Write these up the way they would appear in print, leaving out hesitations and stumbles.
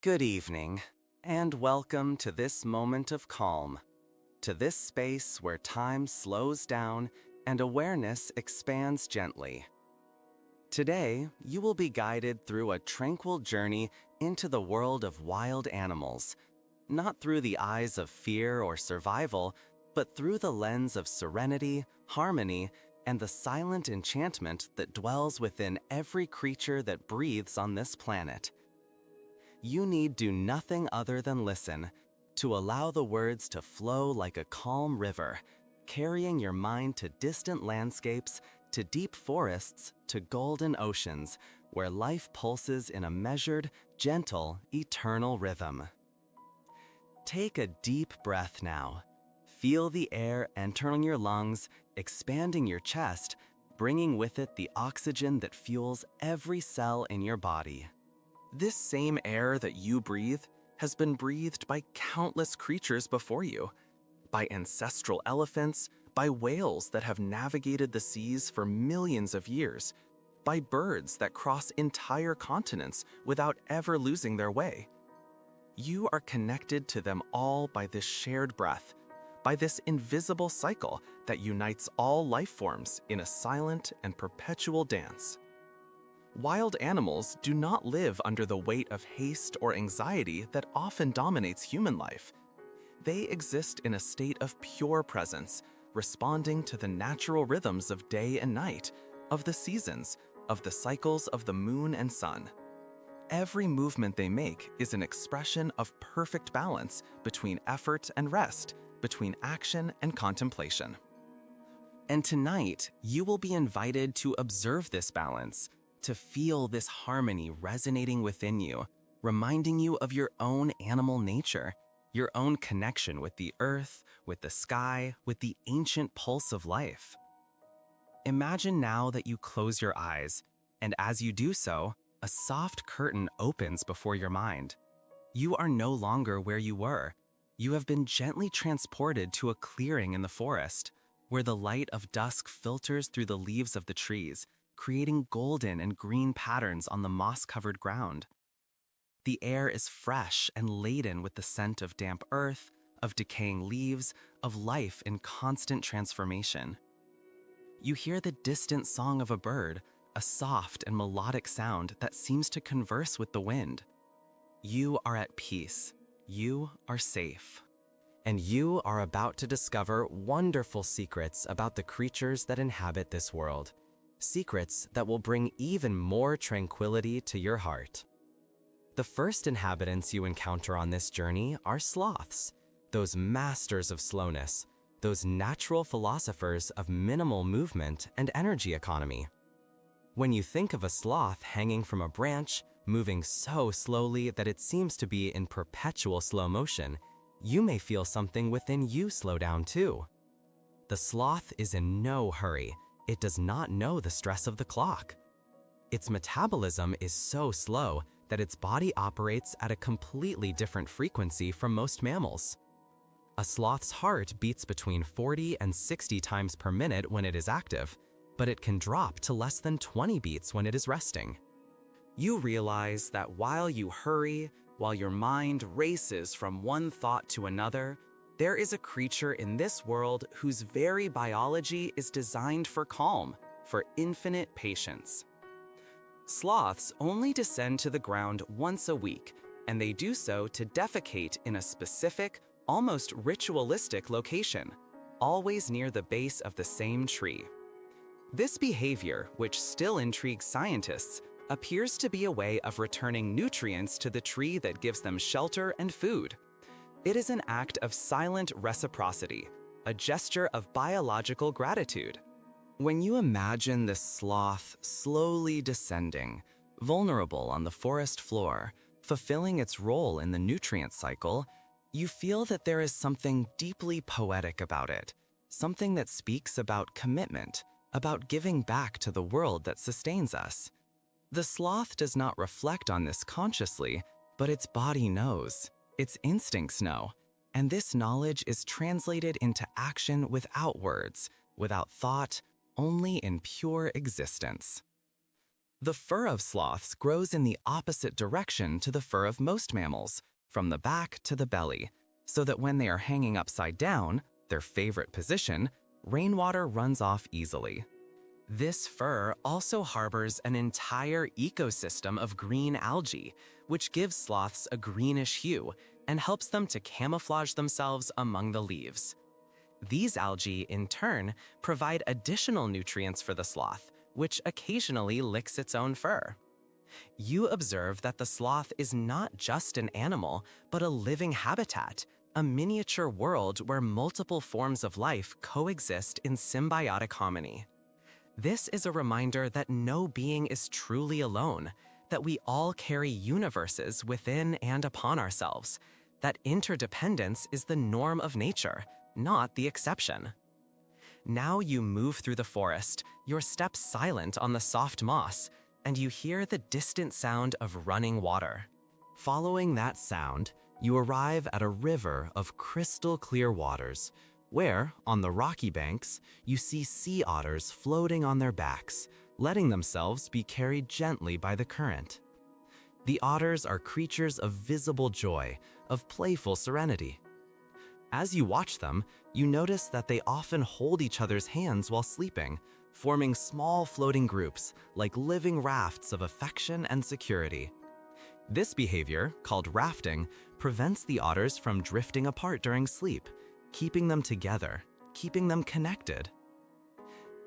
Good evening, and welcome to this moment of calm, to this space where time slows down and awareness expands gently. Today, you will be guided through a tranquil journey into the world of wild animals, not through the eyes of fear or survival, but through the lens of serenity, harmony, and the silent enchantment that dwells within every creature that breathes on this planet. You need do nothing other than listen, to allow the words to flow like a calm river, carrying your mind to distant landscapes, to deep forests, to golden oceans, where life pulses in a measured, gentle, eternal rhythm. Take a deep breath now. Feel the air entering your lungs, expanding your chest, bringing with it the oxygen that fuels every cell in your body. This same air that you breathe has been breathed by countless creatures before you, by ancestral elephants, by whales that have navigated the seas for millions of years, by birds that cross entire continents without ever losing their way. You are connected to them all by this shared breath, by this invisible cycle that unites all life forms in a silent and perpetual dance. Wild animals do not live under the weight of haste or anxiety that often dominates human life. They exist in a state of pure presence, responding to the natural rhythms of day and night, of the seasons, of the cycles of the moon and sun. Every movement they make is an expression of perfect balance between effort and rest, between action and contemplation. And tonight, you will be invited to observe this balance, to feel this harmony resonating within you, reminding you of your own animal nature, your own connection with the earth, with the sky, with the ancient pulse of life. Imagine now that you close your eyes, and as you do so, a soft curtain opens before your mind. You are no longer where you were. You have been gently transported to a clearing in the forest, where the light of dusk filters through the leaves of the trees, creating golden and green patterns on the moss-covered ground. The air is fresh and laden with the scent of damp earth, of decaying leaves, of life in constant transformation. You hear the distant song of a bird, a soft and melodic sound that seems to converse with the wind. You are at peace. You are safe. And you are about to discover wonderful secrets about the creatures that inhabit this world. Secrets that will bring even more tranquility to your heart. The first inhabitants you encounter on this journey are sloths, those masters of slowness, those natural philosophers of minimal movement and energy economy. When you think of a sloth hanging from a branch, moving so slowly that it seems to be in perpetual slow motion, you may feel something within you slow down too. The sloth is in no hurry. It does not know the stress of the clock. Its metabolism is so slow that its body operates at a completely different frequency from most mammals. A sloth's heart beats between 40 and 60 times per minute when it is active, but it can drop to less than 20 beats when it is resting. You realize that while you hurry, while your mind races from one thought to another, there is a creature in this world whose very biology is designed for calm, for infinite patience. Sloths only descend to the ground once a week, and they do so to defecate in a specific, almost ritualistic location, always near the base of the same tree. This behavior, which still intrigues scientists, appears to be a way of returning nutrients to the tree that gives them shelter and food. It is an act of silent reciprocity, a gesture of biological gratitude. When you imagine this sloth slowly descending, vulnerable on the forest floor, fulfilling its role in the nutrient cycle, you feel that there is something deeply poetic about it, something that speaks about commitment, about giving back to the world that sustains us. The sloth does not reflect on this consciously, but its body knows. Its instincts know, and this knowledge is translated into action without words, without thought, only in pure existence. The fur of sloths grows in the opposite direction to the fur of most mammals, from the back to the belly, so that when they are hanging upside down, their favorite position, rainwater runs off easily. This fur also harbors an entire ecosystem of green algae, which gives sloths a greenish hue and helps them to camouflage themselves among the leaves. These algae, in turn, provide additional nutrients for the sloth, which occasionally licks its own fur. You observe that the sloth is not just an animal, but a living habitat, a miniature world where multiple forms of life coexist in symbiotic harmony. This is a reminder that no being is truly alone, that we all carry universes within and upon ourselves, that interdependence is the norm of nature, not the exception. Now you move through the forest, your steps silent on the soft moss, and you hear the distant sound of running water. Following that sound, you arrive at a river of crystal clear waters, where, on the rocky banks, you see sea otters floating on their backs, letting themselves be carried gently by the current. The otters are creatures of visible joy, of playful serenity. As you watch them, you notice that they often hold each other's hands while sleeping, forming small floating groups like living rafts of affection and security. This behavior, called rafting, prevents the otters from drifting apart during sleep, keeping them together, keeping them connected.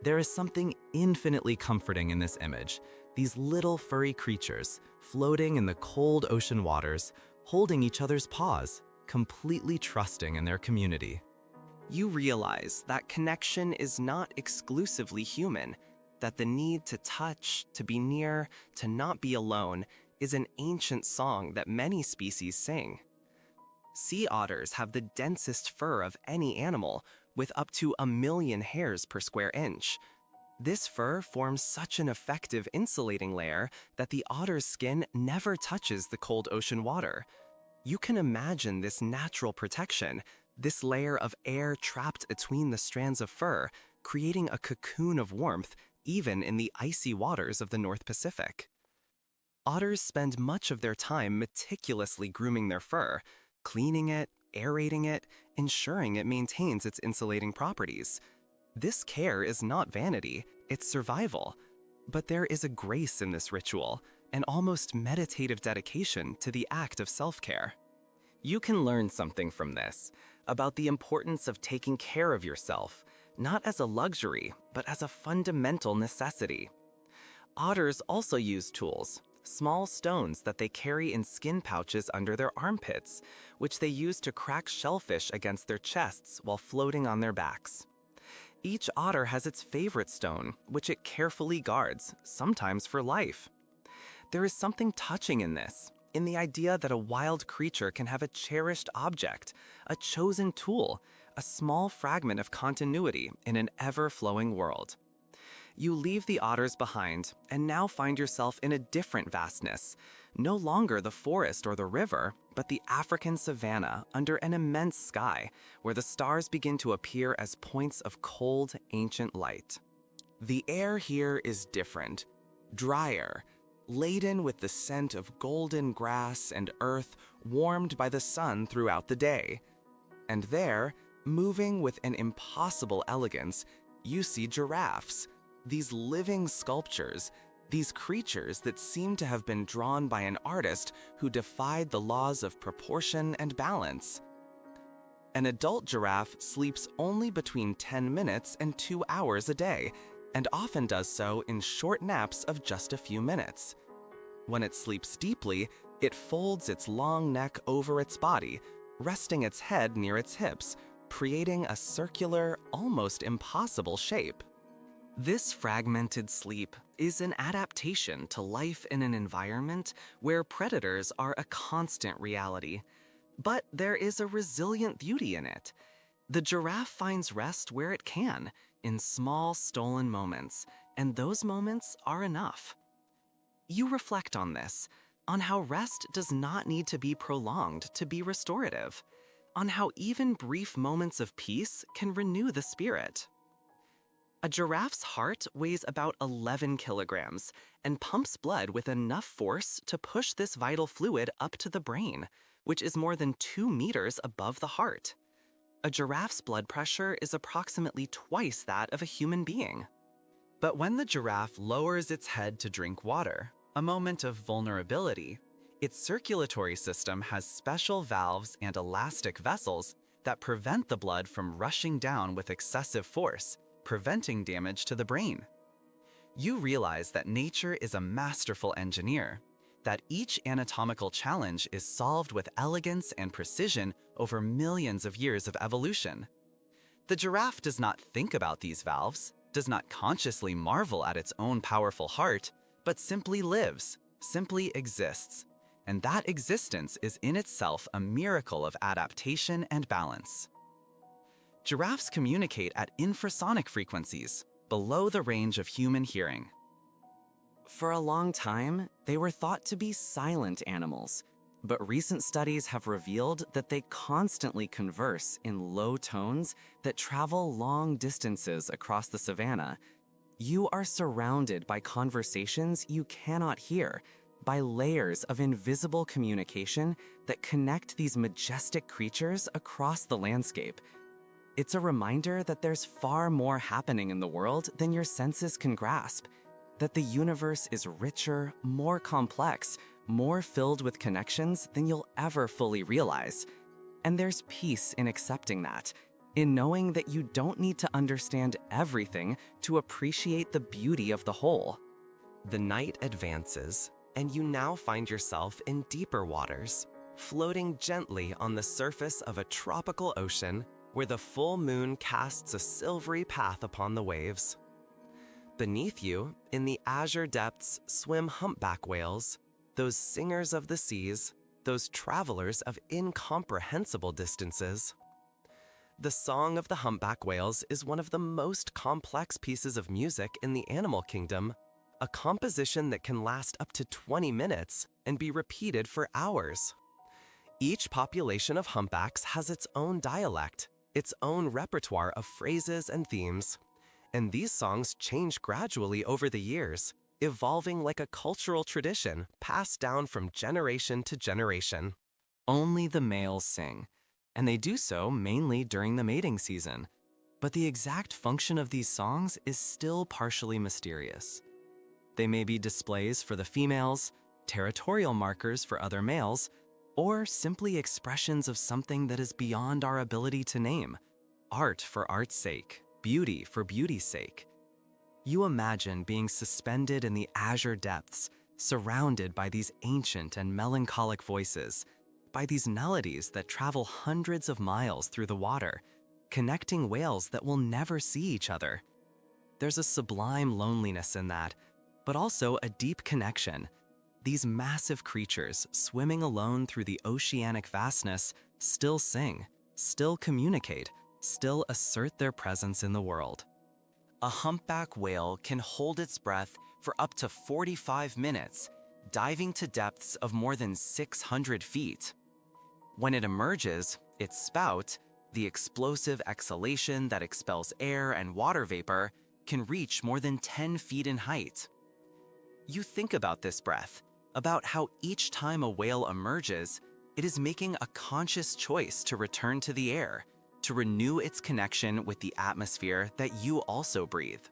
There is something infinitely comforting in this image, these little furry creatures floating in the cold ocean waters, holding each other's paws, completely trusting in their community. You realize that connection is not exclusively human, that the need to touch, to be near, to not be alone is an ancient song that many species sing. Sea otters have the densest fur of any animal, with up to 1 million hairs per square inch. This fur forms such an effective insulating layer that the otter's skin never touches the cold ocean water. You can imagine this natural protection, this layer of air trapped between the strands of fur, creating a cocoon of warmth even in the icy waters of the North Pacific. Otters spend much of their time meticulously grooming their fur, cleaning it, aerating it, ensuring it maintains its insulating properties. This care is not vanity, it's survival. But there is a grace in this ritual, an almost meditative dedication to the act of self-care. You can learn something from this, about the importance of taking care of yourself, not as a luxury, but as a fundamental necessity. Otters also use tools, small stones that they carry in skin pouches under their armpits, which they use to crack shellfish against their chests while floating on their backs. Each otter has its favorite stone, which it carefully guards, sometimes for life. There is something touching in this, in the idea that a wild creature can have a cherished object, a chosen tool, a small fragment of continuity in an ever-flowing world. You leave the otters behind and now find yourself in a different vastness, no longer the forest or the river, but the African savanna under an immense sky, where the stars begin to appear as points of cold, ancient light. The air here is different, drier, laden with the scent of golden grass and earth warmed by the sun throughout the day. And there, moving with an impossible elegance, you see giraffes, these living sculptures, these creatures that seem to have been drawn by an artist who defied the laws of proportion and balance. An adult giraffe sleeps only between 10 minutes and 2 hours a day, and often does so in short naps of just a few minutes. When it sleeps deeply, it folds its long neck over its body, resting its head near its hips, creating a circular, almost impossible shape. This fragmented sleep is an adaptation to life in an environment where predators are a constant reality. But there is a resilient beauty in it. The giraffe finds rest where it can, in small stolen moments, and those moments are enough. You reflect on this, on how rest does not need to be prolonged to be restorative, on how even brief moments of peace can renew the spirit. A giraffe's heart weighs about 11 kilograms and pumps blood with enough force to push this vital fluid up to the brain, which is more than 2 meters above the heart. A giraffe's blood pressure is approximately twice that of a human being. But when the giraffe lowers its head to drink water, a moment of vulnerability, its circulatory system has special valves and elastic vessels that prevent the blood from rushing down with excessive force, preventing damage to the brain. You realize that nature is a masterful engineer, that each anatomical challenge is solved with elegance and precision over millions of years of evolution. The giraffe does not think about these valves, does not consciously marvel at its own powerful heart, but simply lives, simply exists. And that existence is in itself a miracle of adaptation and balance. Giraffes communicate at infrasonic frequencies, below the range of human hearing. For a long time, they were thought to be silent animals, but recent studies have revealed that they constantly converse in low tones that travel long distances across the savanna. You are surrounded by conversations you cannot hear, by layers of invisible communication that connect these majestic creatures across the landscape. It's a reminder that there's far more happening in the world than your senses can grasp, that the universe is richer, more complex, more filled with connections than you'll ever fully realize. And there's peace in accepting that, in knowing that you don't need to understand everything to appreciate the beauty of the whole. The night advances, and you now find yourself in deeper waters, floating gently on the surface of a tropical ocean where the full moon casts a silvery path upon the waves. Beneath you, in the azure depths, swim humpback whales, those singers of the seas, those travelers of incomprehensible distances. The song of the humpback whales is one of the most complex pieces of music in the animal kingdom, a composition that can last up to 20 minutes and be repeated for hours. Each population of humpbacks has its own dialect, its own repertoire of phrases and themes, and these songs change gradually over the years, evolving like a cultural tradition passed down from generation to generation. Only the males sing, and they do so mainly during the mating season. But the exact function of these songs is still partially mysterious. They may be displays for the females, territorial markers for other males, or simply expressions of something that is beyond our ability to name. Art for art's sake, beauty for beauty's sake. You imagine being suspended in the azure depths, surrounded by these ancient and melancholic voices, by these melodies that travel hundreds of miles through the water, connecting whales that will never see each other. There's a sublime loneliness in that, but also a deep connection. These massive creatures, swimming alone through the oceanic vastness, still sing, still communicate, still assert their presence in the world. A humpback whale can hold its breath for up to 45 minutes, diving to depths of more than 600 feet. When it emerges, its spout, the explosive exhalation that expels air and water vapor, can reach more than 10 feet in height. You think about this breath, about how each time a whale emerges, it is making a conscious choice to return to the air, to renew its connection with the atmosphere that you also breathe.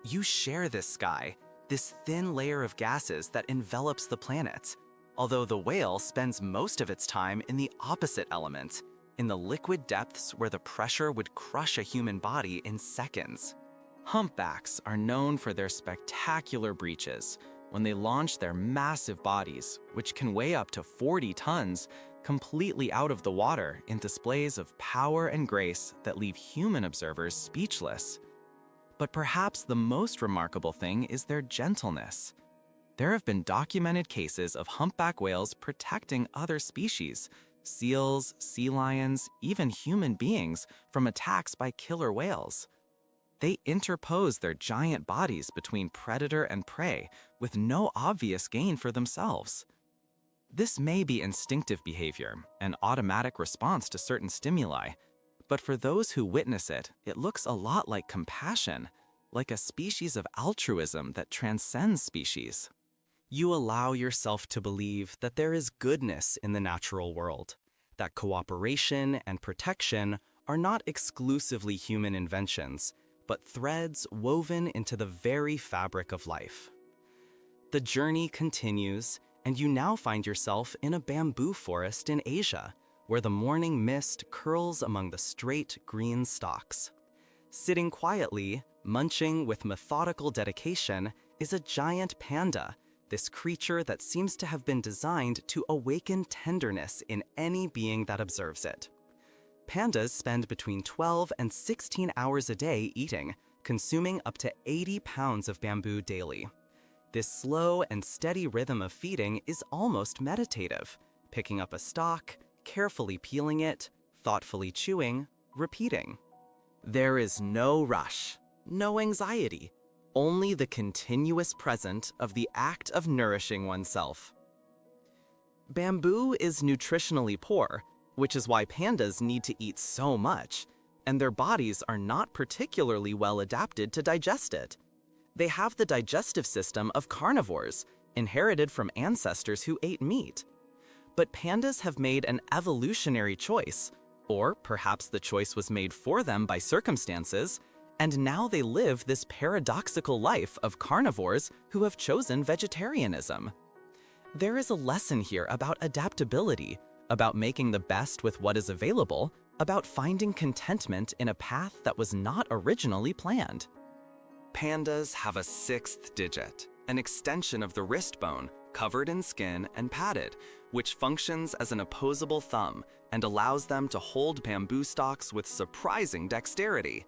You share this sky, this thin layer of gases that envelops the planet, although the whale spends most of its time in the opposite element, in the liquid depths where the pressure would crush a human body in seconds. Humpbacks are known for their spectacular breaches when they launch their massive bodies, which can weigh up to 40 tons, completely out of the water in displays of power and grace that leave human observers speechless. But perhaps the most remarkable thing is their gentleness. There have been documented cases of humpback whales protecting other species, seals, sea lions, even human beings, from attacks by killer whales. They interpose their giant bodies between predator and prey with no obvious gain for themselves. This may be instinctive behavior, an automatic response to certain stimuli, But for those who witness it, it looks a lot like compassion, like a species of altruism that transcends species. You allow yourself to believe that there is goodness in the natural world, that cooperation and protection are not exclusively human inventions, but threads woven into the very fabric of life. The journey continues, and you now find yourself in a bamboo forest in Asia, where the morning mist curls among the straight green stalks. Sitting quietly, munching with methodical dedication, is a giant panda, this creature that seems to have been designed to awaken tenderness in any being that observes it. Pandas spend between 12 and 16 hours a day eating, consuming up to 80 pounds of bamboo daily. This slow and steady rhythm of feeding is almost meditative, picking up a stalk, carefully peeling it, thoughtfully chewing, repeating. There is no rush, no anxiety, only the continuous present of the act of nourishing oneself. Bamboo is nutritionally poor, which is why pandas need to eat so much, and their bodies are not particularly well adapted to digest it. They have the digestive system of carnivores, inherited from ancestors who ate meat. But pandas have made an evolutionary choice, or perhaps the choice was made for them by circumstances, and now they live this paradoxical life of carnivores who have chosen vegetarianism. There is a lesson here about adaptability, about making the best with what is available, about finding contentment in a path that was not originally planned. Pandas have a sixth digit, an extension of the wrist bone, covered in skin and padded, which functions as an opposable thumb and allows them to hold bamboo stalks with surprising dexterity.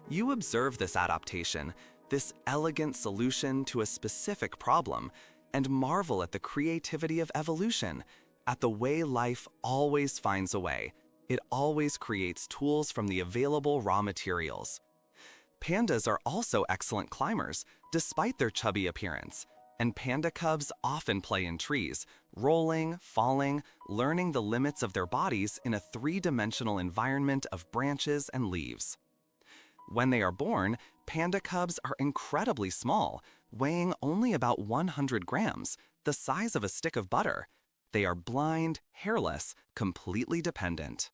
You observe this adaptation, this elegant solution to a specific problem, and marvel at the creativity of evolution, at the way life always finds a way. It always creates tools from the available raw materials. Pandas are also excellent climbers, despite their chubby appearance, and panda cubs often play in trees, rolling, falling, learning the limits of their bodies in a three-dimensional environment of branches and leaves. When they are born, panda cubs are incredibly small, weighing only about 100 grams, the size of a stick of butter. They are blind, hairless, completely dependent.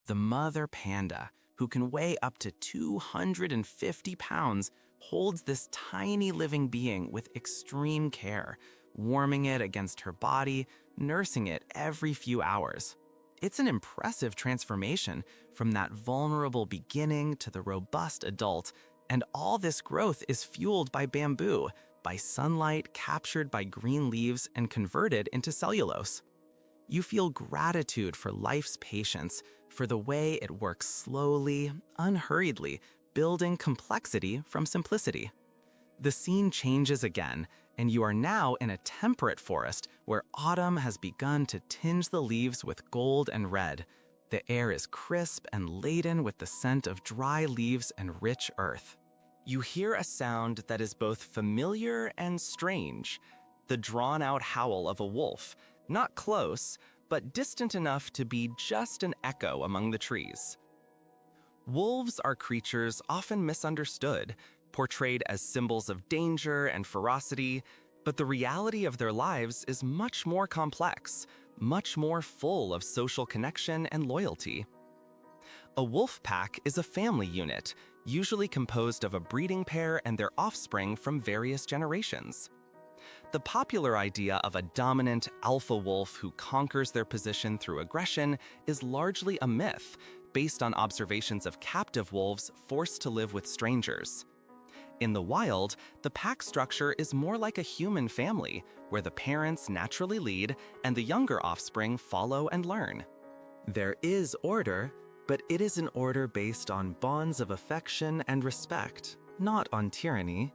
The mother panda, who can weigh up to 250 pounds, holds this tiny living being with extreme care, warming it against her body, nursing it every few hours. It's an impressive transformation from that vulnerable beginning to the robust adult, and all this growth is fueled by bamboo, by sunlight captured by green leaves and converted into cellulose. You feel gratitude for life's patience, for the way it works slowly, unhurriedly, building complexity from simplicity. The scene changes again, and you are now in a temperate forest where autumn has begun to tinge the leaves with gold and red. The air is crisp and laden with the scent of dry leaves and rich earth. You hear a sound that is both familiar and strange, the drawn-out howl of a wolf, not close, but distant enough to be just an echo among the trees. Wolves are creatures often misunderstood, portrayed as symbols of danger and ferocity, but the reality of their lives is much more complex, much more full of social connection and loyalty. A wolf pack is a family unit, usually composed of a breeding pair and their offspring from various generations. The popular idea of a dominant alpha wolf who conquers their position through aggression is largely a myth, based on observations of captive wolves forced to live with strangers. In the wild, the pack structure is more like a human family, where the parents naturally lead and the younger offspring follow and learn. There is order, but it is an order based on bonds of affection and respect, not on tyranny.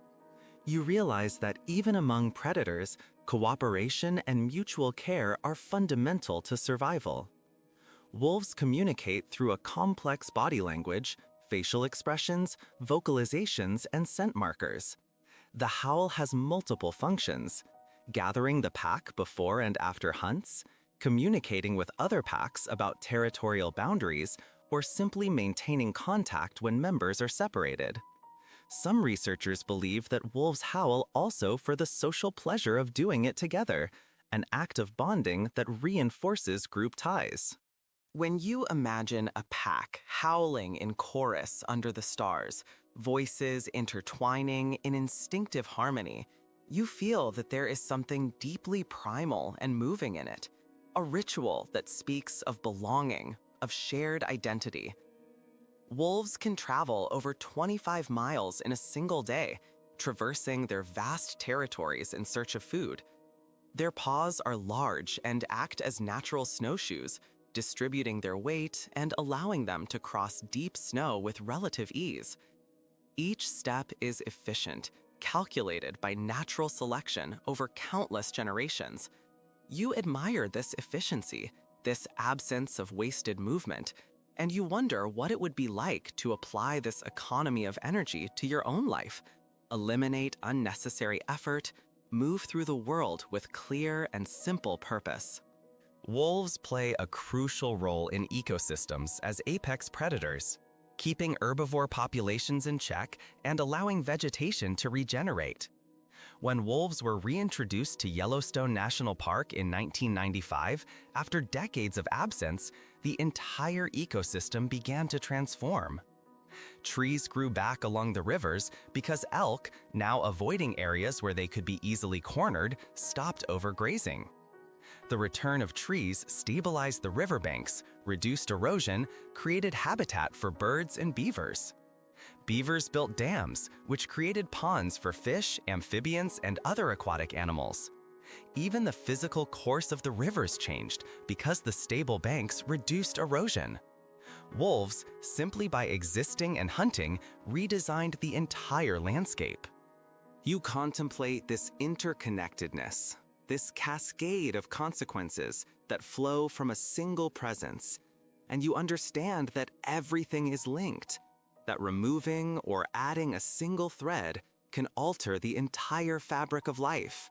You realize that even among predators, cooperation and mutual care are fundamental to survival. Wolves communicate through a complex body language, facial expressions, vocalizations, and scent markers. The howl has multiple functions: gathering the pack before and after hunts, communicating with other packs about territorial boundaries, or simply maintaining contact when members are separated. Some researchers believe that wolves howl also for the social pleasure of doing it together, an act of bonding that reinforces group ties. When you imagine a pack howling in chorus under the stars, voices intertwining in instinctive harmony, you feel that there is something deeply primal and moving in it, a ritual that speaks of belonging, of shared identity. Wolves can travel over 25 miles in a single day, traversing their vast territories in search of food. Their paws are large and act as natural snowshoes, distributing their weight and allowing them to cross deep snow with relative ease. Each step is efficient, calculated by natural selection over countless generations. You admire this efficiency, this absence of wasted movement, and you wonder what it would be like to apply this economy of energy to your own life. Eliminate unnecessary effort, move through the world with clear and simple purpose. Wolves play a crucial role in ecosystems as apex predators, keeping herbivore populations in check and allowing vegetation to regenerate. When wolves were reintroduced to Yellowstone National Park in 1995, after decades of absence, the entire ecosystem began to transform. Trees grew back along the rivers because elk, now avoiding areas where they could be easily cornered, stopped overgrazing. The return of trees stabilized the riverbanks, reduced erosion, created habitat for birds and beavers. Beavers built dams, which created ponds for fish, amphibians, and other aquatic animals. Even the physical course of the rivers changed because the stable banks reduced erosion. Wolves, simply by existing and hunting, redesigned the entire landscape. You contemplate this interconnectedness, this cascade of consequences that flow from a single presence, and you understand that everything is linked, that removing or adding a single thread can alter the entire fabric of life.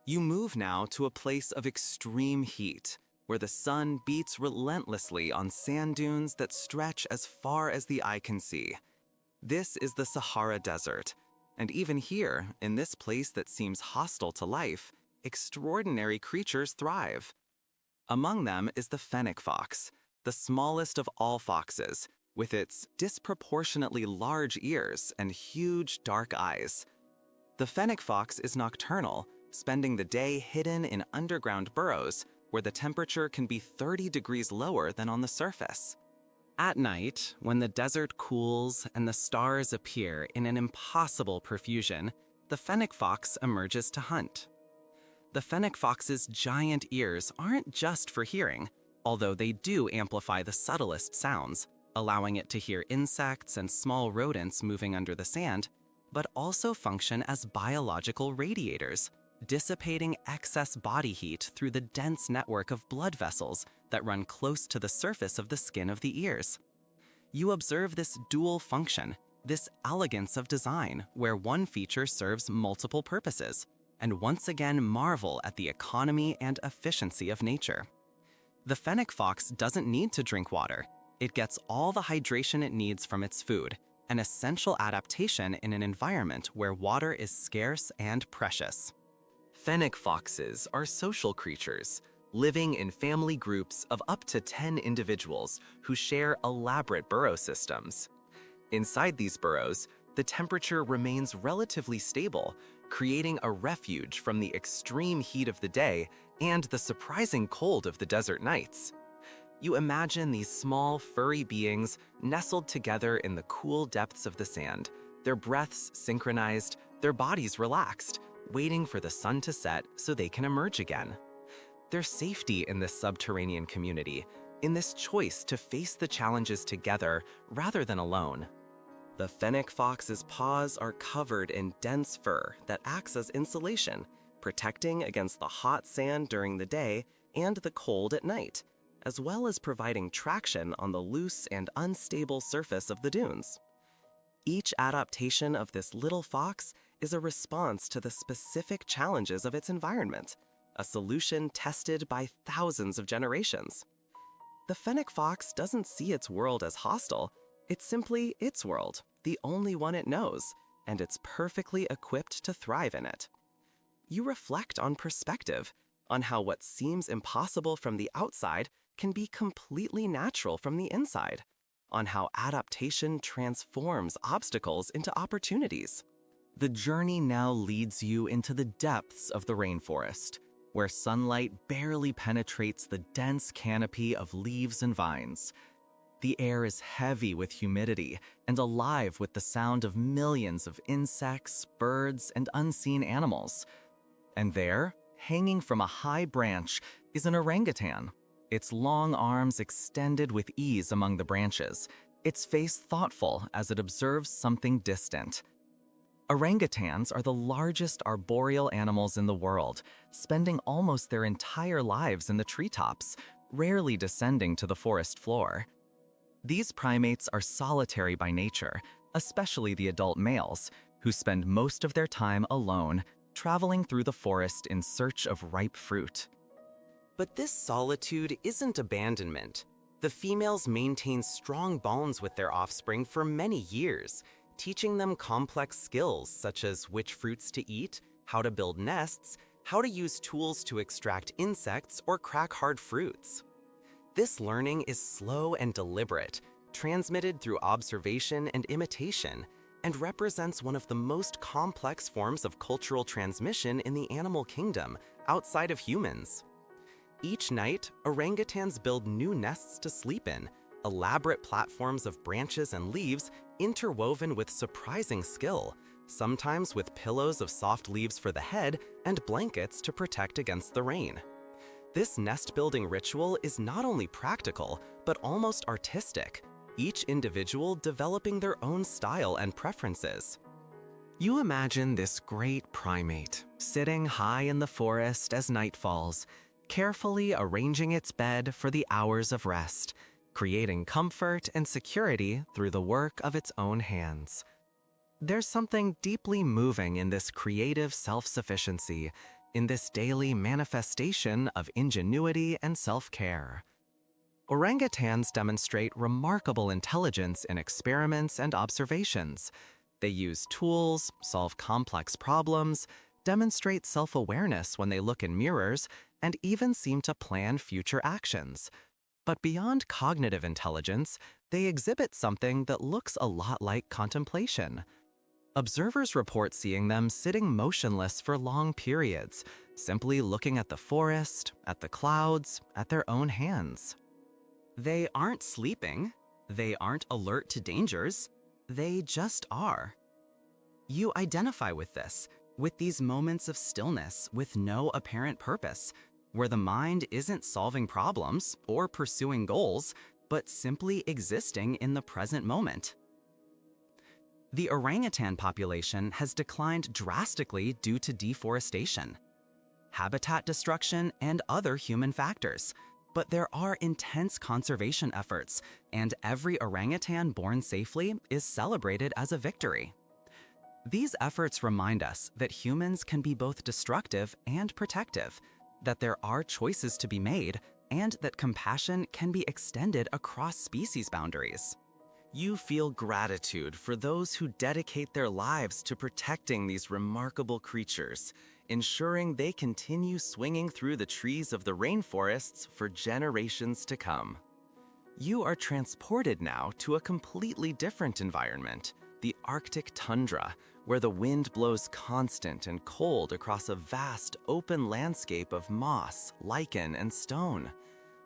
You move now to a place of extreme heat, where the sun beats relentlessly on sand dunes that stretch as far as the eye can see. This is the Sahara Desert, and even here, in this place that seems hostile to life, extraordinary creatures thrive. Among them is the fennec fox, the smallest of all foxes, with its disproportionately large ears and huge dark eyes. The fennec fox is nocturnal, spending the day hidden in underground burrows where the temperature can be 30 degrees lower than on the surface. At night, when the desert cools and the stars appear in an impossible profusion, the fennec fox emerges to hunt. The fennec fox's giant ears aren't just for hearing, although they do amplify the subtlest sounds, allowing it to hear insects and small rodents moving under the sand, but also function as biological radiators, dissipating excess body heat through the dense network of blood vessels that run close to the surface of the skin of the ears. You observe this dual function, this elegance of design where one feature serves multiple purposes, and once again marvel at the economy and efficiency of nature. The fennec fox doesn't need to drink water. It gets all the hydration it needs from its food, an essential adaptation in an environment where water is scarce and precious. Fennec foxes are social creatures, living in family groups of up to 10 individuals who share elaborate burrow systems. Inside these burrows, the temperature remains relatively stable, creating a refuge from the extreme heat of the day and the surprising cold of the desert nights. You imagine these small, furry beings nestled together in the cool depths of the sand, their breaths synchronized, their bodies relaxed, waiting for the sun to set so they can emerge again. There's safety in this subterranean community, in this choice to face the challenges together rather than alone. The fennec fox's paws are covered in dense fur that acts as insulation, protecting against the hot sand during the day and the cold at night, as well as providing traction on the loose and unstable surface of the dunes. Each adaptation of this little fox is a response to the specific challenges of its environment, a solution tested by thousands of generations. The fennec fox doesn't see its world as hostile. It's simply its world, the only one it knows, and it's perfectly equipped to thrive in it. You reflect on perspective, on how what seems impossible from the outside can be completely natural from the inside, on how adaptation transforms obstacles into opportunities. The journey now leads you into the depths of the rainforest, where sunlight barely penetrates the dense canopy of leaves and vines. The air is heavy with humidity and alive with the sound of millions of insects, birds, and unseen animals. And there, hanging from a high branch, is an orangutan, its long arms extended with ease among the branches, its face thoughtful as it observes something distant. Orangutans are the largest arboreal animals in the world, spending almost their entire lives in the treetops, rarely descending to the forest floor. These primates are solitary by nature, especially the adult males, who spend most of their time alone, traveling through the forest in search of ripe fruit. But this solitude isn't abandonment. The females maintain strong bonds with their offspring for many years, teaching them complex skills such as which fruits to eat, how to build nests, how to use tools to extract insects or crack hard fruits. This learning is slow and deliberate, transmitted through observation and imitation, and represents one of the most complex forms of cultural transmission in the animal kingdom, outside of humans. Each night, orangutans build new nests to sleep in, elaborate platforms of branches and leaves interwoven with surprising skill, sometimes with pillows of soft leaves for the head and blankets to protect against the rain. This nest-building ritual is not only practical, but almost artistic, each individual developing their own style and preferences. You imagine this great primate, sitting high in the forest as night falls, carefully arranging its bed for the hours of rest, creating comfort and security through the work of its own hands. There's something deeply moving in this creative self-sufficiency, in this daily manifestation of ingenuity and self-care. Orangutans demonstrate remarkable intelligence in experiments and observations. They use tools, solve complex problems, demonstrate self-awareness when they look in mirrors, and even seem to plan future actions. But beyond cognitive intelligence, they exhibit something that looks a lot like contemplation. Observers report seeing them sitting motionless for long periods, simply looking at the forest, at the clouds, at their own hands. They aren't sleeping. They aren't alert to dangers. They just are. You identify with this, with these moments of stillness with no apparent purpose, where the mind isn't solving problems or pursuing goals, but simply existing in the present moment. The orangutan population has declined drastically due to deforestation, habitat destruction, and other human factors. But there are intense conservation efforts, and every orangutan born safely is celebrated as a victory. These efforts remind us that humans can be both destructive and protective, that there are choices to be made, and that compassion can be extended across species boundaries. You feel gratitude for those who dedicate their lives to protecting these remarkable creatures, ensuring they continue swinging through the trees of the rainforests for generations to come. You are transported now to a completely different environment, the Arctic tundra, where the wind blows constant and cold across a vast open landscape of moss, lichen, and stone.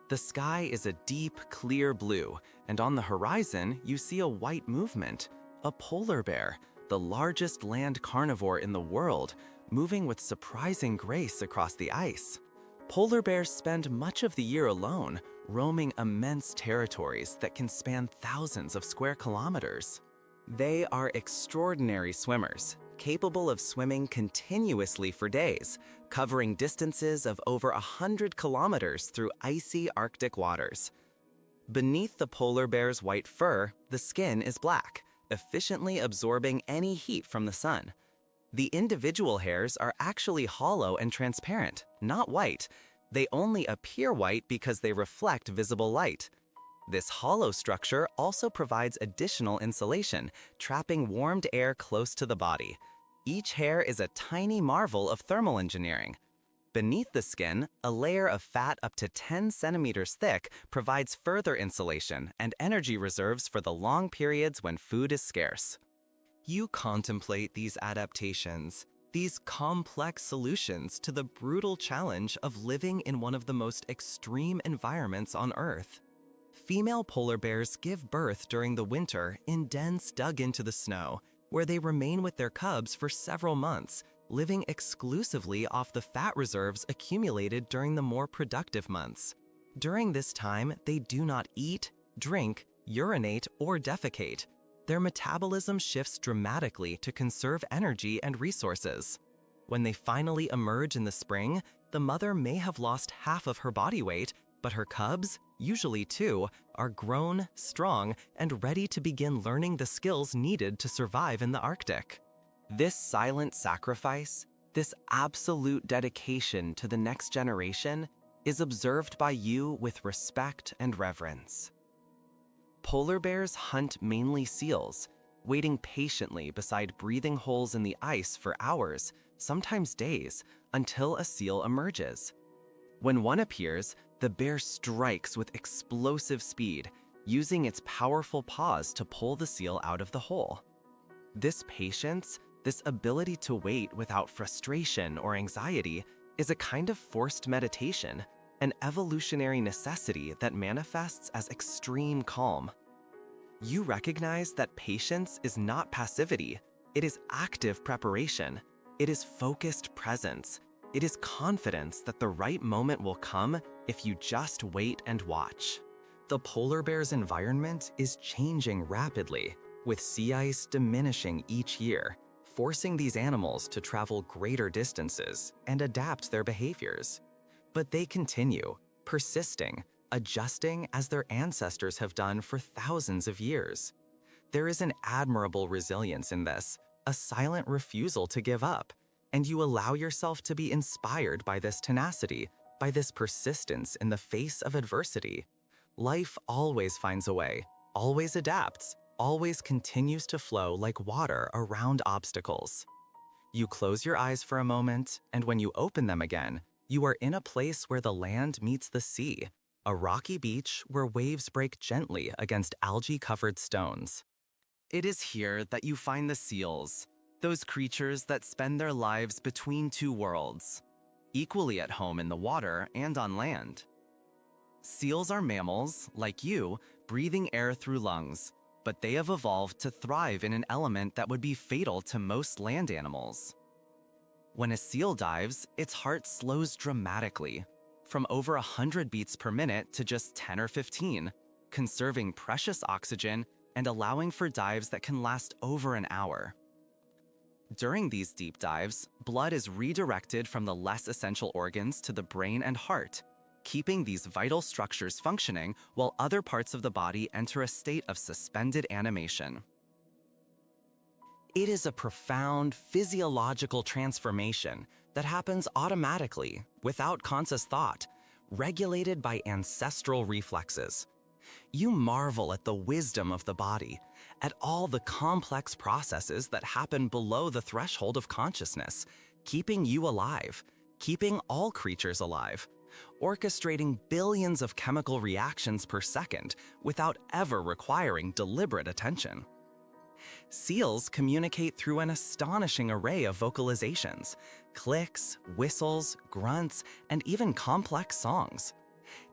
The sky is a deep, clear blue, and on the horizon you see a white movement, a polar bear, the largest land carnivore in the world, moving with surprising grace across the ice. Polar bears spend much of the year alone, roaming immense territories that can span thousands of square kilometers. They are extraordinary swimmers, capable of swimming continuously for days, covering distances of over 100 kilometers through icy Arctic waters. Beneath the polar bear's white fur, the skin is black, efficiently absorbing any heat from the sun. The individual hairs are actually hollow and transparent, not white, They only appear white because they reflect visible light. This hollow structure also provides additional insulation, trapping warmed air close to the body. Each hair is a tiny marvel of thermal engineering. Beneath the skin, a layer of fat up to 10 centimeters thick provides further insulation and energy reserves for the long periods when food is scarce. You contemplate these adaptations, these complex solutions to the brutal challenge of living in one of the most extreme environments on Earth. Female polar bears give birth during the winter in dens dug into the snow, where they remain with their cubs for several months, living exclusively off the fat reserves accumulated during the more productive months. During this time, they do not eat, drink, urinate, or defecate. Their metabolism shifts dramatically to conserve energy and resources. When they finally emerge in the spring, the mother may have lost half of her body weight, but her cubs, usually two, are grown, strong, and ready to begin learning the skills needed to survive in the Arctic. This silent sacrifice, this absolute dedication to the next generation, is observed by you with respect and reverence. Polar bears hunt mainly seals, waiting patiently beside breathing holes in the ice for hours, sometimes days, until a seal emerges. When one appears, the bear strikes with explosive speed, using its powerful paws to pull the seal out of the hole. This patience, this ability to wait without frustration or anxiety, is a kind of forced meditation, an evolutionary necessity that manifests as extreme calm. You recognize that patience is not passivity, it is active preparation, it is focused presence, it is confidence that the right moment will come if you just wait and watch. The polar bear's environment is changing rapidly, with sea ice diminishing each year, forcing these animals to travel greater distances and adapt their behaviors. But they continue, persisting, adjusting as their ancestors have done for thousands of years. There is an admirable resilience in this, a silent refusal to give up, and you allow yourself to be inspired by this tenacity, by this persistence in the face of adversity. Life always finds a way, always adapts, always continues to flow like water around obstacles. You close your eyes for a moment, and when you open them again, you are in a place where the land meets the sea, a rocky beach where waves break gently against algae-covered stones. It is here that you find the seals, those creatures that spend their lives between two worlds, equally at home in the water and on land. Seals are mammals, like you, breathing air through lungs, but they have evolved to thrive in an element that would be fatal to most land animals. When a seal dives, its heart slows dramatically, from over 100 beats per minute to just 10 or 15, conserving precious oxygen and allowing for dives that can last over an hour. During these deep dives, blood is redirected from the less essential organs to the brain and heart, keeping these vital structures functioning while other parts of the body enter a state of suspended animation. It is a profound physiological transformation that happens automatically, without conscious thought, regulated by ancestral reflexes. You marvel at the wisdom of the body, at all the complex processes that happen below the threshold of consciousness, keeping you alive, keeping all creatures alive, orchestrating billions of chemical reactions per second without ever requiring deliberate attention. Seals communicate through an astonishing array of vocalizations, clicks, whistles, grunts, and even complex songs.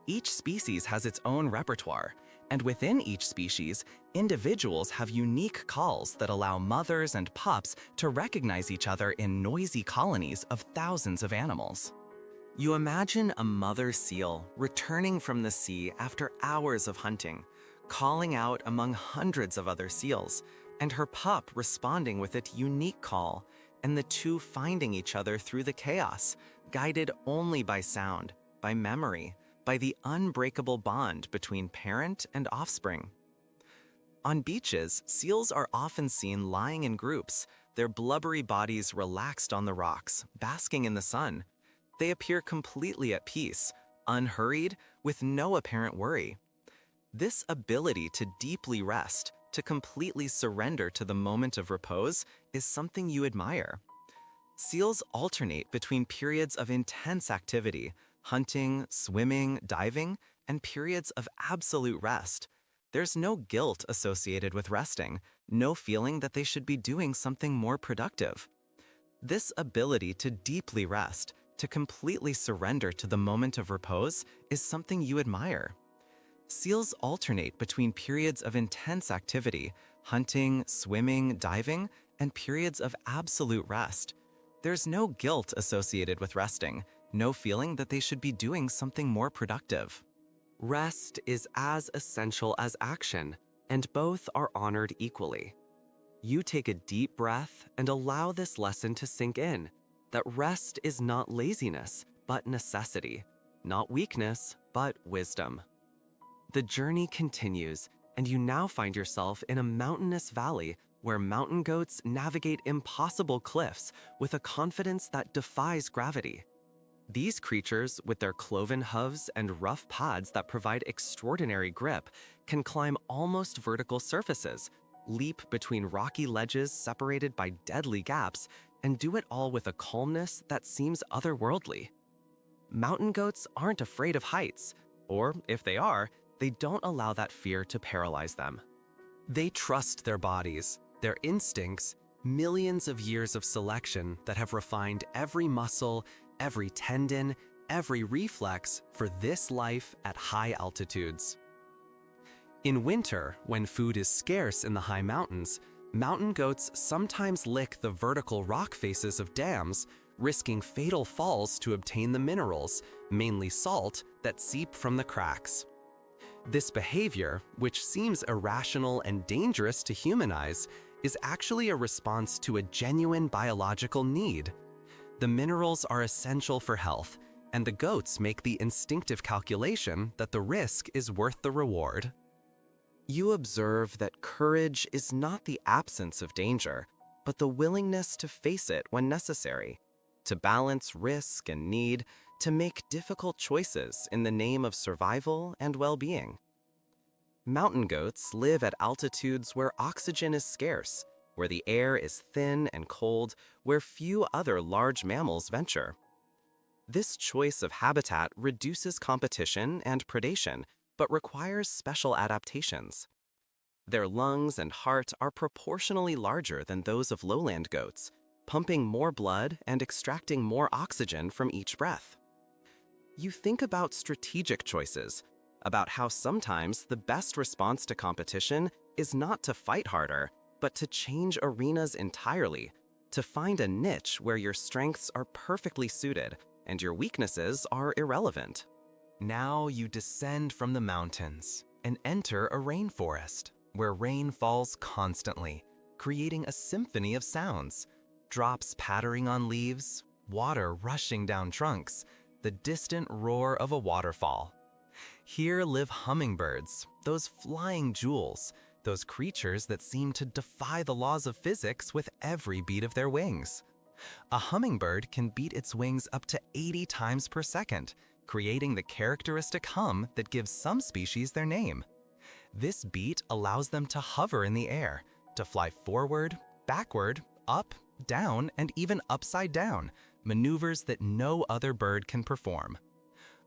Each species has its own repertoire, and within each species, individuals have unique calls that allow mothers and pups to recognize each other in noisy colonies of thousands of animals. You imagine a mother seal returning from the sea after hours of hunting, calling out among hundreds of other seals, and her pup responding with its unique call, and the two finding each other through the chaos, guided only by sound, by memory, by the unbreakable bond between parent and offspring. On beaches, seals are often seen lying in groups, their blubbery bodies relaxed on the rocks, basking in the sun. They appear completely at peace, unhurried, with no apparent worry. This ability to deeply rest, to completely surrender to the moment of repose, is something you admire. Seals alternate between periods of intense activity, hunting, swimming, diving, and periods of absolute rest. There's no guilt associated with resting, no feeling that they should be doing something more productive. This ability to deeply rest, to completely surrender to the moment of repose, is something you admire. Seals alternate between periods of intense activity, hunting, swimming, diving, and periods of absolute rest. There's no guilt associated with resting, no feeling that they should be doing something more productive. Rest is as essential as action, and both are honored equally. You take a deep breath and allow this lesson to sink in, that rest is not laziness, but necessity, not weakness, but wisdom. The journey continues, and you now find yourself in a mountainous valley where mountain goats navigate impossible cliffs with a confidence that defies gravity. These creatures, with their cloven hooves and rough pads that provide extraordinary grip, can climb almost vertical surfaces, leap between rocky ledges separated by deadly gaps, and do it all with a calmness that seems otherworldly. Mountain goats aren't afraid of heights, or if they are, they don't allow that fear to paralyze them. They trust their bodies, their instincts, millions of years of selection that have refined every muscle, every tendon, every reflex for this life at high altitudes. In winter, when food is scarce in the high mountains, mountain goats sometimes lick the vertical rock faces of dams, risking fatal falls to obtain the minerals, mainly salt, that seep from the cracks. This behavior, which seems irrational and dangerous to human eyes, is actually a response to a genuine biological need. The minerals are essential for health, and the goats make the instinctive calculation that the risk is worth the reward. You observe that courage is not the absence of danger, but the willingness to face it when necessary, to balance risk and need, to make difficult choices in the name of survival and well-being. Mountain goats live at altitudes where oxygen is scarce, where the air is thin and cold, where few other large mammals venture. This choice of habitat reduces competition and predation, but requires special adaptations. Their lungs and heart are proportionally larger than those of lowland goats, pumping more blood and extracting more oxygen from each breath. You think about strategic choices, about how sometimes the best response to competition is not to fight harder, but to change arenas entirely, to find a niche where your strengths are perfectly suited and your weaknesses are irrelevant. Now you descend from the mountains and enter a rainforest, where rain falls constantly, creating a symphony of sounds, drops pattering on leaves, water rushing down trunks, the distant roar of a waterfall. Here live hummingbirds, those flying jewels, those creatures that seem to defy the laws of physics with every beat of their wings. A hummingbird can beat its wings up to 80 times per second, creating the characteristic hum that gives some species their name. This beat allows them to hover in the air, to fly forward, backward, up, down, and even upside down, maneuvers that no other bird can perform.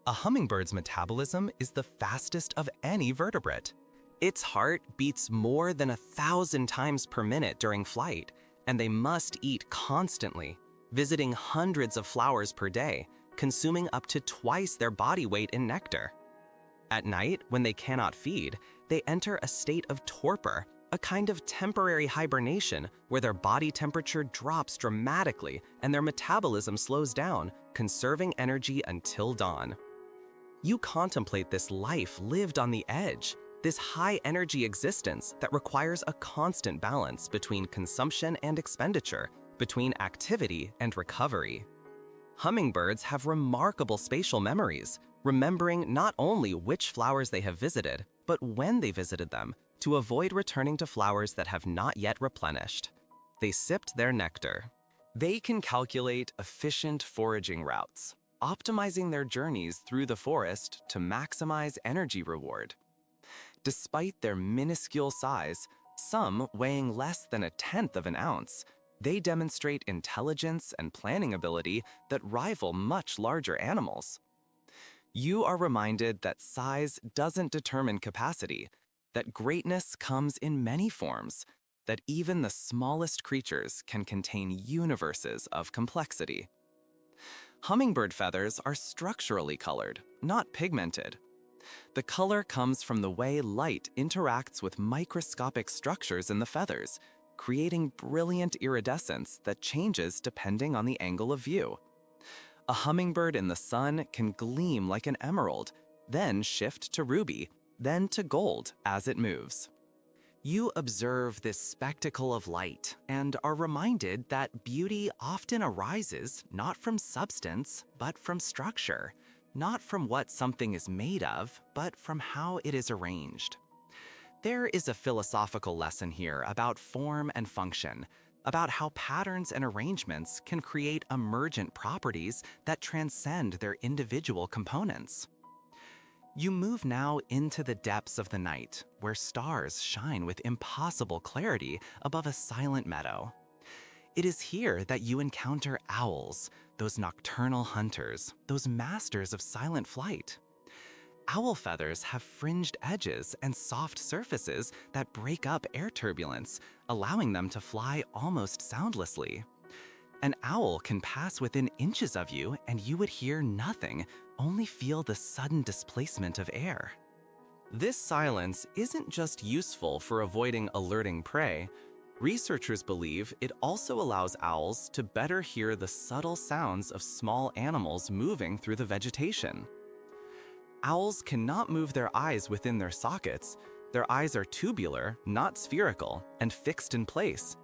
A hummingbird's metabolism is the fastest of any vertebrate. Its heart beats more than 1,000 times per minute during flight, and they must eat constantly, visiting hundreds of flowers per day, consuming up to twice their body weight in nectar. At night, when they cannot feed, they enter a state of torpor, a kind of temporary hibernation where their body temperature drops dramatically and their metabolism slows down, conserving energy until dawn. You contemplate this life lived on the edge, this high-energy existence that requires a constant balance between consumption and expenditure, between activity and recovery. Hummingbirds have remarkable spatial memories, remembering not only which flowers they have visited, but when they visited them, to avoid returning to flowers that have not yet replenished. They sipped their nectar. They can calculate efficient foraging routes. optimizing their journeys through the forest to maximize energy reward. Despite their minuscule size, some weighing less than a tenth of an ounce, they demonstrate intelligence and planning ability that rival much larger animals. You are reminded that size doesn't determine capacity, that greatness comes in many forms, that even the smallest creatures can contain universes of complexity. Hummingbird feathers are structurally colored, not pigmented. The color comes from the way light interacts with microscopic structures in the feathers, creating brilliant iridescence that changes depending on the angle of view. A hummingbird in the sun can gleam like an emerald, then shift to ruby, then to gold as it moves. You observe this spectacle of light and are reminded that beauty often arises not from substance, but from structure, not from what something is made of, but from how it is arranged. There is a philosophical lesson here about form and function, about how patterns and arrangements can create emergent properties that transcend their individual components. You move now into the depths of the night, where stars shine with impossible clarity above a silent meadow. It is here that you encounter owls, those nocturnal hunters, those masters of silent flight. Owl feathers have fringed edges and soft surfaces that break up air turbulence, allowing them to fly almost soundlessly. An owl can pass within inches of you and you would hear nothing, only feel the sudden displacement of air. This silence isn't just useful for avoiding alerting prey. Researchers believe it also allows owls to better hear the subtle sounds of small animals moving through the vegetation. Owls cannot move their eyes within their sockets. Their eyes are tubular, not spherical, and fixed in place.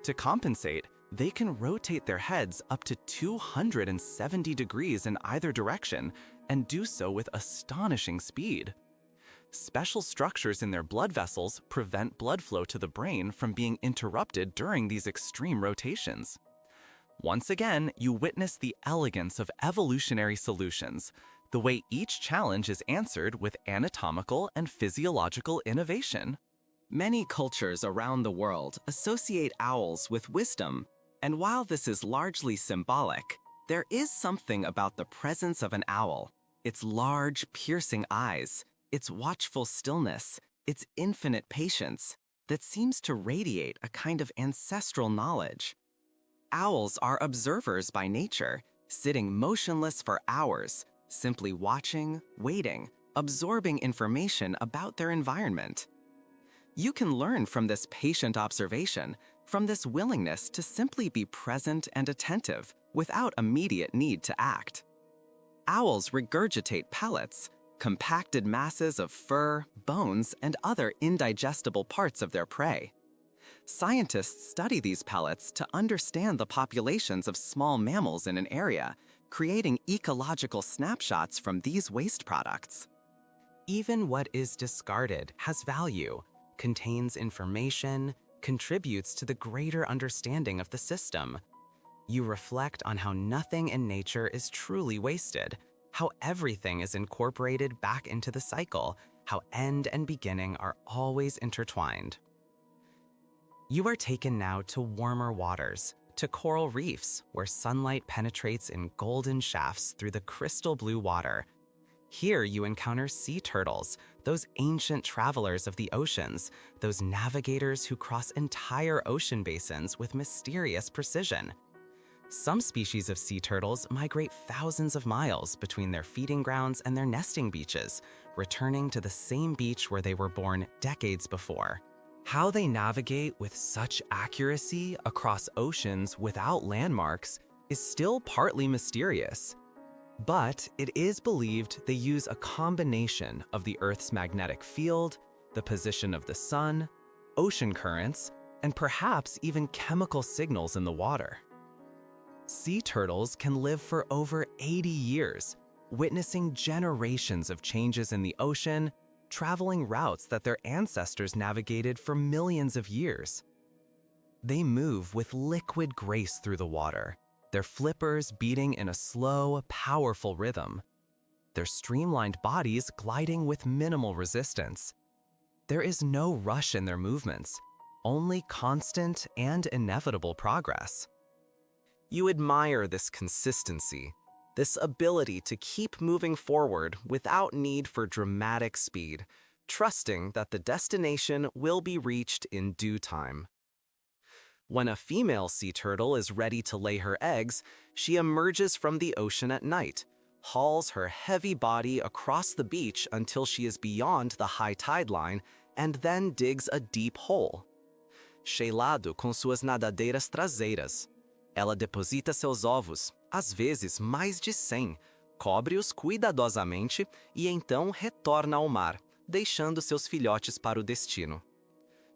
To compensate, they can rotate their heads up to 270 degrees in either direction and do so with astonishing speed. Special structures in their blood vessels prevent blood flow to the brain from being interrupted during these extreme rotations. Once again, you witness the elegance of evolutionary solutions, the way each challenge is answered with anatomical and physiological innovation. Many cultures around the world associate owls with wisdom, and while this is largely symbolic, there is something about the presence of an owl, its large, piercing eyes, its watchful stillness, its infinite patience, that seems to radiate a kind of ancestral knowledge. Owls are observers by nature, sitting motionless for hours, simply watching, waiting, absorbing information about their environment. You can learn from this patient observation, from this willingness to simply be present and attentive without immediate need to act. Owls regurgitate pellets, compacted masses of fur, bones, and other indigestible parts of their prey. Scientists study these pellets to understand the populations of small mammals in an area, creating ecological snapshots from these waste products. Even what is discarded has value, contains information, contributes to the greater understanding of the system. You reflect on how nothing in nature is truly wasted, how everything is incorporated back into the cycle, how end and beginning are always intertwined. You are taken now to warmer waters, to coral reefs, where sunlight penetrates in golden shafts through the crystal blue water. Here you encounter sea turtles, those ancient travelers of the oceans, those navigators who cross entire ocean basins with mysterious precision. Some species of sea turtles migrate thousands of miles between their feeding grounds and their nesting beaches, returning to the same beach where they were born decades before. How they navigate with such accuracy across oceans without landmarks is still partly mysterious. But it is believed they use a combination of the Earth's magnetic field, the position of the sun, ocean currents, and perhaps even chemical signals in the water. Sea turtles can live for over 80 years, witnessing generations of changes in the ocean, traveling routes that their ancestors navigated for millions of years. They move with liquid grace through the water, their flippers beating in a slow, powerful rhythm, their streamlined bodies gliding with minimal resistance. There is no rush in their movements, only constant and inevitable progress. You admire this consistency, this ability to keep moving forward without need for dramatic speed, trusting that the destination will be reached in due time. When a female sea turtle is ready to lay her eggs, she emerges from the ocean at night, hauls her heavy body across the beach until she is beyond the high tide line, and then digs a deep hole. Cheilado com suas nadadeiras traseiras. Ela deposita seus ovos, às vezes mais de 100, cobre-os cuidadosamente e então retorna ao mar, deixando seus filhotes para o destino.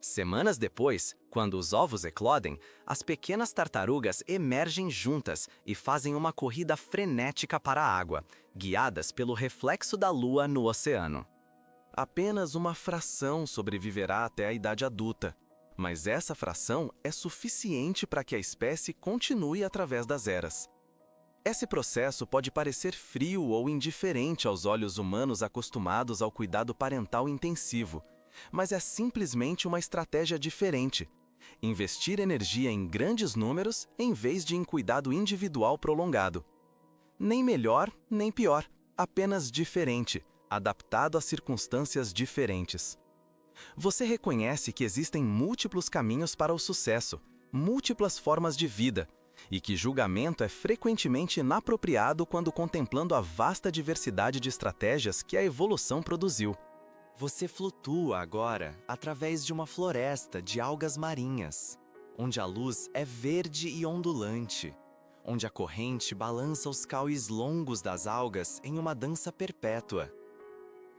Semanas depois, quando os ovos eclodem, as pequenas tartarugas emergem juntas e fazem uma corrida frenética para a água, guiadas pelo reflexo da lua no oceano. Apenas uma fração sobreviverá até a idade adulta, mas essa fração é suficiente para que a espécie continue através das eras. Esse processo pode parecer frio ou indiferente aos olhos humanos acostumados ao cuidado parental intensivo, mas é simplesmente uma estratégia diferente. Investir energia em grandes números em vez de em cuidado individual prolongado. Nem melhor, nem pior, apenas diferente, adaptado a circunstâncias diferentes. Você reconhece que existem múltiplos caminhos para o sucesso, múltiplas formas de vida, e que julgamento é frequentemente inapropriado quando contemplando a vasta diversidade de estratégias que a evolução produziu. Você flutua agora através de uma floresta de algas marinhas, onde a luz é verde e ondulante, onde a corrente balança os caules longos das algas em uma dança perpétua.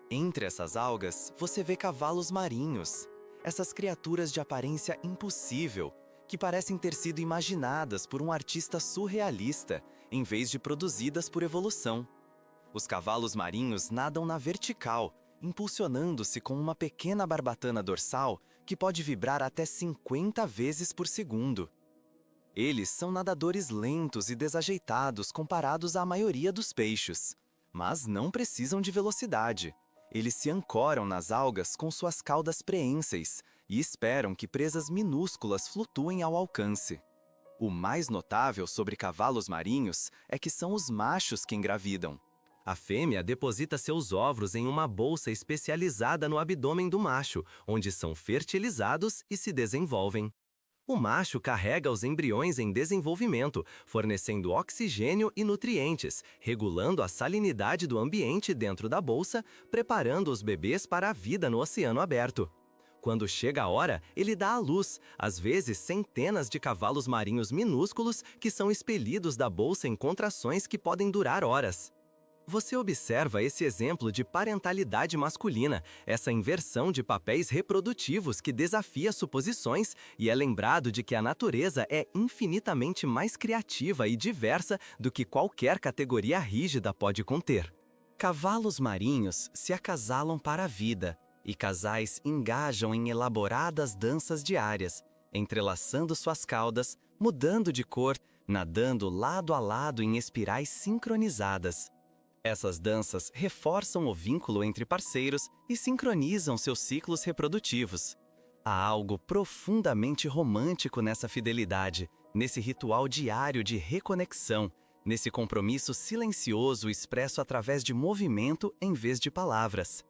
Entre essas algas, você vê cavalos marinhos, essas criaturas de aparência impossível, que parecem ter sido imaginadas por um artista surrealista, em vez de produzidas por evolução. Os cavalos marinhos nadam na vertical, impulsionando-se com uma pequena barbatana dorsal que pode vibrar até 50 vezes por segundo. Eles são nadadores lentos e desajeitados comparados à maioria dos peixes, mas não precisam de velocidade. Eles se ancoram nas algas com suas caudas preenseis e esperam que presas minúsculas flutuem ao alcance. O mais notável sobre cavalos marinhos é que são os machos que engravidam. A fêmea deposita seus ovos em uma bolsa especializada no abdômen do macho, onde são fertilizados e se desenvolvem. O macho carrega os embriões em desenvolvimento, fornecendo oxigênio e nutrientes, regulando a salinidade do ambiente dentro da bolsa, preparando os bebês para a vida no oceano aberto. Quando chega a hora, ele dá à luz, às vezes centenas de cavalos marinhos minúsculos que são expelidos da bolsa em contrações que podem durar horas. Você observa esse exemplo de parentalidade masculina, essa inversão de papéis reprodutivos que desafia suposições e é lembrado de que a natureza é infinitamente mais criativa e diversa do que qualquer categoria rígida pode conter. Cavalos marinhos se acasalam para a vida, e casais engajam em elaboradas danças diárias, entrelaçando suas caudas, mudando de cor, nadando lado a lado em espirais sincronizadas. Essas danças reforçam o vínculo entre parceiros e sincronizam seus ciclos reprodutivos. Há algo profundamente romântico nessa fidelidade, nesse ritual diário de reconexão, nesse compromisso silencioso expresso através de movimento em vez de palavras.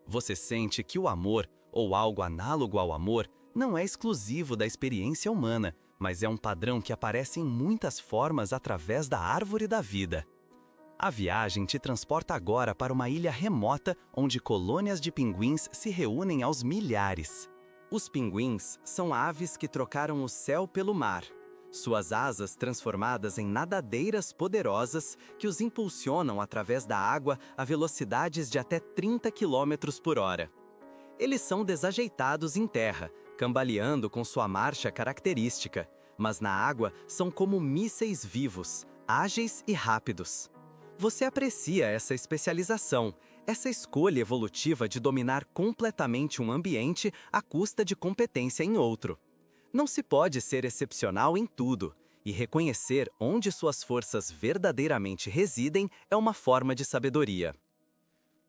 Você sente que o amor, ou algo análogo ao amor, não é exclusivo da experiência humana, mas é um padrão que aparece em muitas formas através da árvore da vida. A viagem te transporta agora para uma ilha remota onde colônias de pinguins se reúnem aos milhares. Os pinguins são aves que trocaram o céu pelo mar, suas asas transformadas em nadadeiras poderosas que os impulsionam através da água a velocidades de até 30 km por hora. Eles são desajeitados em terra, cambaleando com sua marcha característica, mas na água são como mísseis vivos, ágeis e rápidos. Você aprecia essa especialização, essa escolha evolutiva de dominar completamente um ambiente à custa de competência em outro. Não se pode ser excepcional em tudo, E reconhecer onde suas forças verdadeiramente residem é uma forma de sabedoria.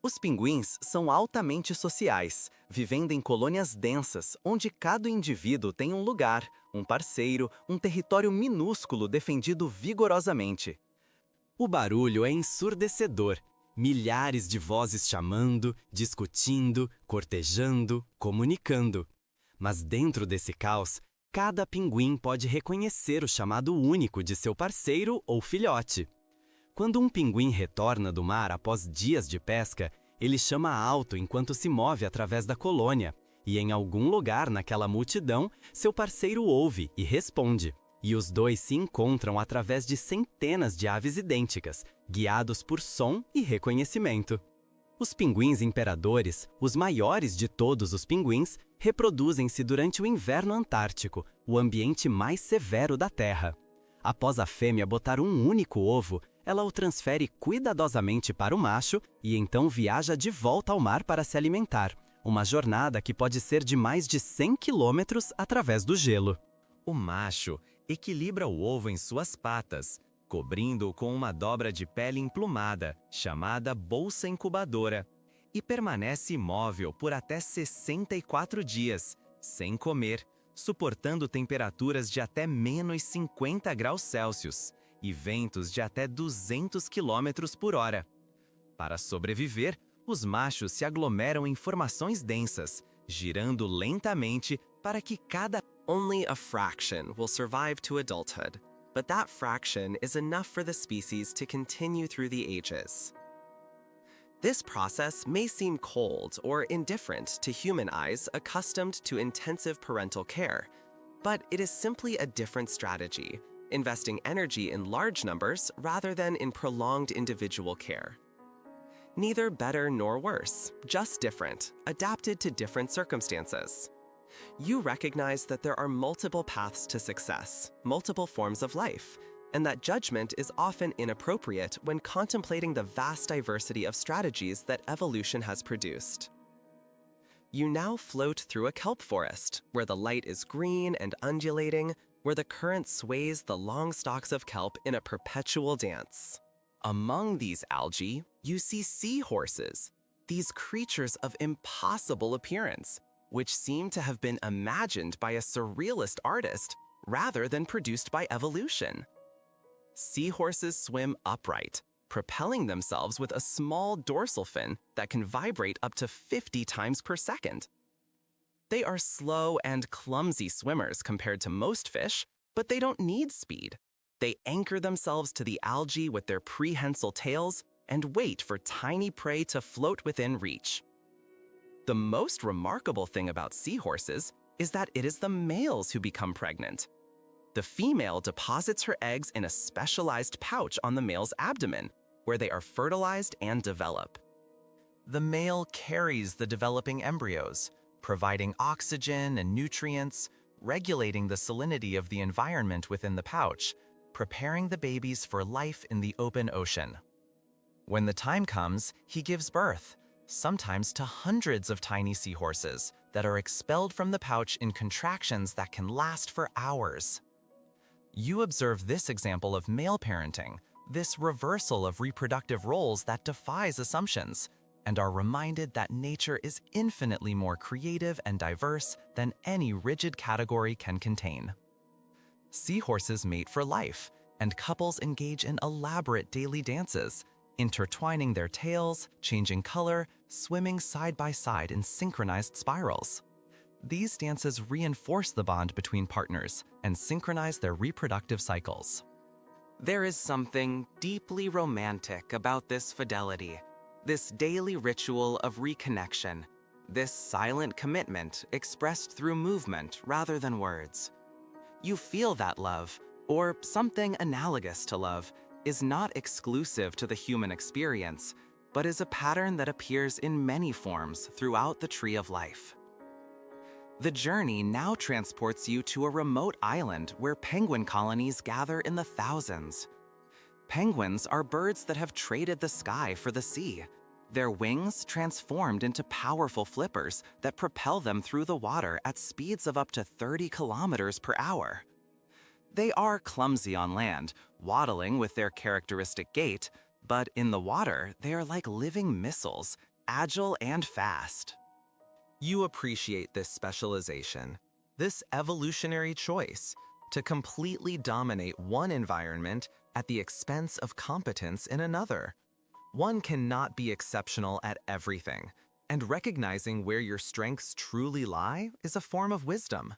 Os pinguins são altamente sociais, vivendo em colônias densas, onde cada indivíduo tem um lugar, um parceiro, um território minúsculo defendido vigorosamente. O barulho é ensurdecedor. Milhares de vozes chamando, discutindo, cortejando, comunicando. Mas dentro desse caos, cada pinguim pode reconhecer o chamado único de seu parceiro ou filhote. Quando um pinguim retorna do mar após dias de pesca, ele chama alto enquanto se move através da colônia, e em algum lugar naquela multidão, seu parceiro ouve e responde. E os dois se encontram através de centenas de aves idênticas, guiados por som e reconhecimento. Os pinguins imperadores, os maiores de todos os pinguins, reproduzem-se durante o inverno antártico, o ambiente mais severo da Terra. Após a fêmea botar um único ovo, ela o transfere cuidadosamente para o macho e então viaja de volta ao mar para se alimentar, uma jornada que pode ser de mais de 100 quilômetros através do gelo. O macho equilibra o ovo em suas patas, cobrindo-o com uma dobra de pele emplumada, chamada bolsa incubadora, e permanece imóvel por até 64 dias, sem comer, suportando temperaturas de até menos 50 graus Celsius e ventos de até 200 km por hora. Para sobreviver, os machos se aglomeram em formações densas, girando lentamente para que cada... Only a fraction will survive to adulthood, but that fraction is enough for the species to continue through the ages. This process may seem cold or indifferent to human eyes accustomed to intensive parental care, but it is simply a different strategy, investing energy in large numbers rather than in prolonged individual care. Neither better nor worse, just different, adapted to different circumstances. You recognize that there are multiple paths to success, multiple forms of life, and that judgment is often inappropriate when contemplating the vast diversity of strategies that evolution has produced. You now float through a kelp forest, where the light is green and undulating, where the current sways the long stalks of kelp in a perpetual dance. Among these algae, you see seahorses, these creatures of impossible appearance, which seem to have been imagined by a surrealist artist rather than produced by evolution. Seahorses swim upright, propelling themselves with a small dorsal fin that can vibrate up to 50 times per second. They are slow and clumsy swimmers compared to most fish, but they don't need speed. They anchor themselves to the algae with their prehensile tails and wait for tiny prey to float within reach. The most remarkable thing about seahorses is that it is the males who become pregnant. The female deposits her eggs in a specialized pouch on the male's abdomen, where they are fertilized and develop. The male carries the developing embryos, providing oxygen and nutrients, regulating the salinity of the environment within the pouch, preparing the babies for life in the open ocean. When the time comes, he gives birth, sometimes to hundreds of tiny seahorses that are expelled from the pouch in contractions that can last for hours. You observe this example of male parenting, this reversal of reproductive roles that defies assumptions, and are reminded that nature is infinitely more creative and diverse than any rigid category can contain. Seahorses mate for life, and couples engage in elaborate daily dances, intertwining their tails, changing color, swimming side by side in synchronized spirals. These dances reinforce the bond between partners and synchronize their reproductive cycles. There is something deeply romantic about this fidelity, this daily ritual of reconnection, this silent commitment expressed through movement rather than words. You feel that love, or something analogous to love, is not exclusive to the human experience, but is a pattern that appears in many forms throughout the tree of life. The journey now transports you to a remote island where penguin colonies gather in the thousands. Penguins are birds that have traded the sky for the sea, their wings transformed into powerful flippers that propel them through the water at speeds of up to 30 kilometers per hour. They are clumsy on land, waddling with their characteristic gait, but in the water, they are like living missiles, agile and fast. You appreciate this specialization, this evolutionary choice to completely dominate one environment at the expense of competence in another. One cannot be exceptional at everything, and recognizing where your strengths truly lie is a form of wisdom.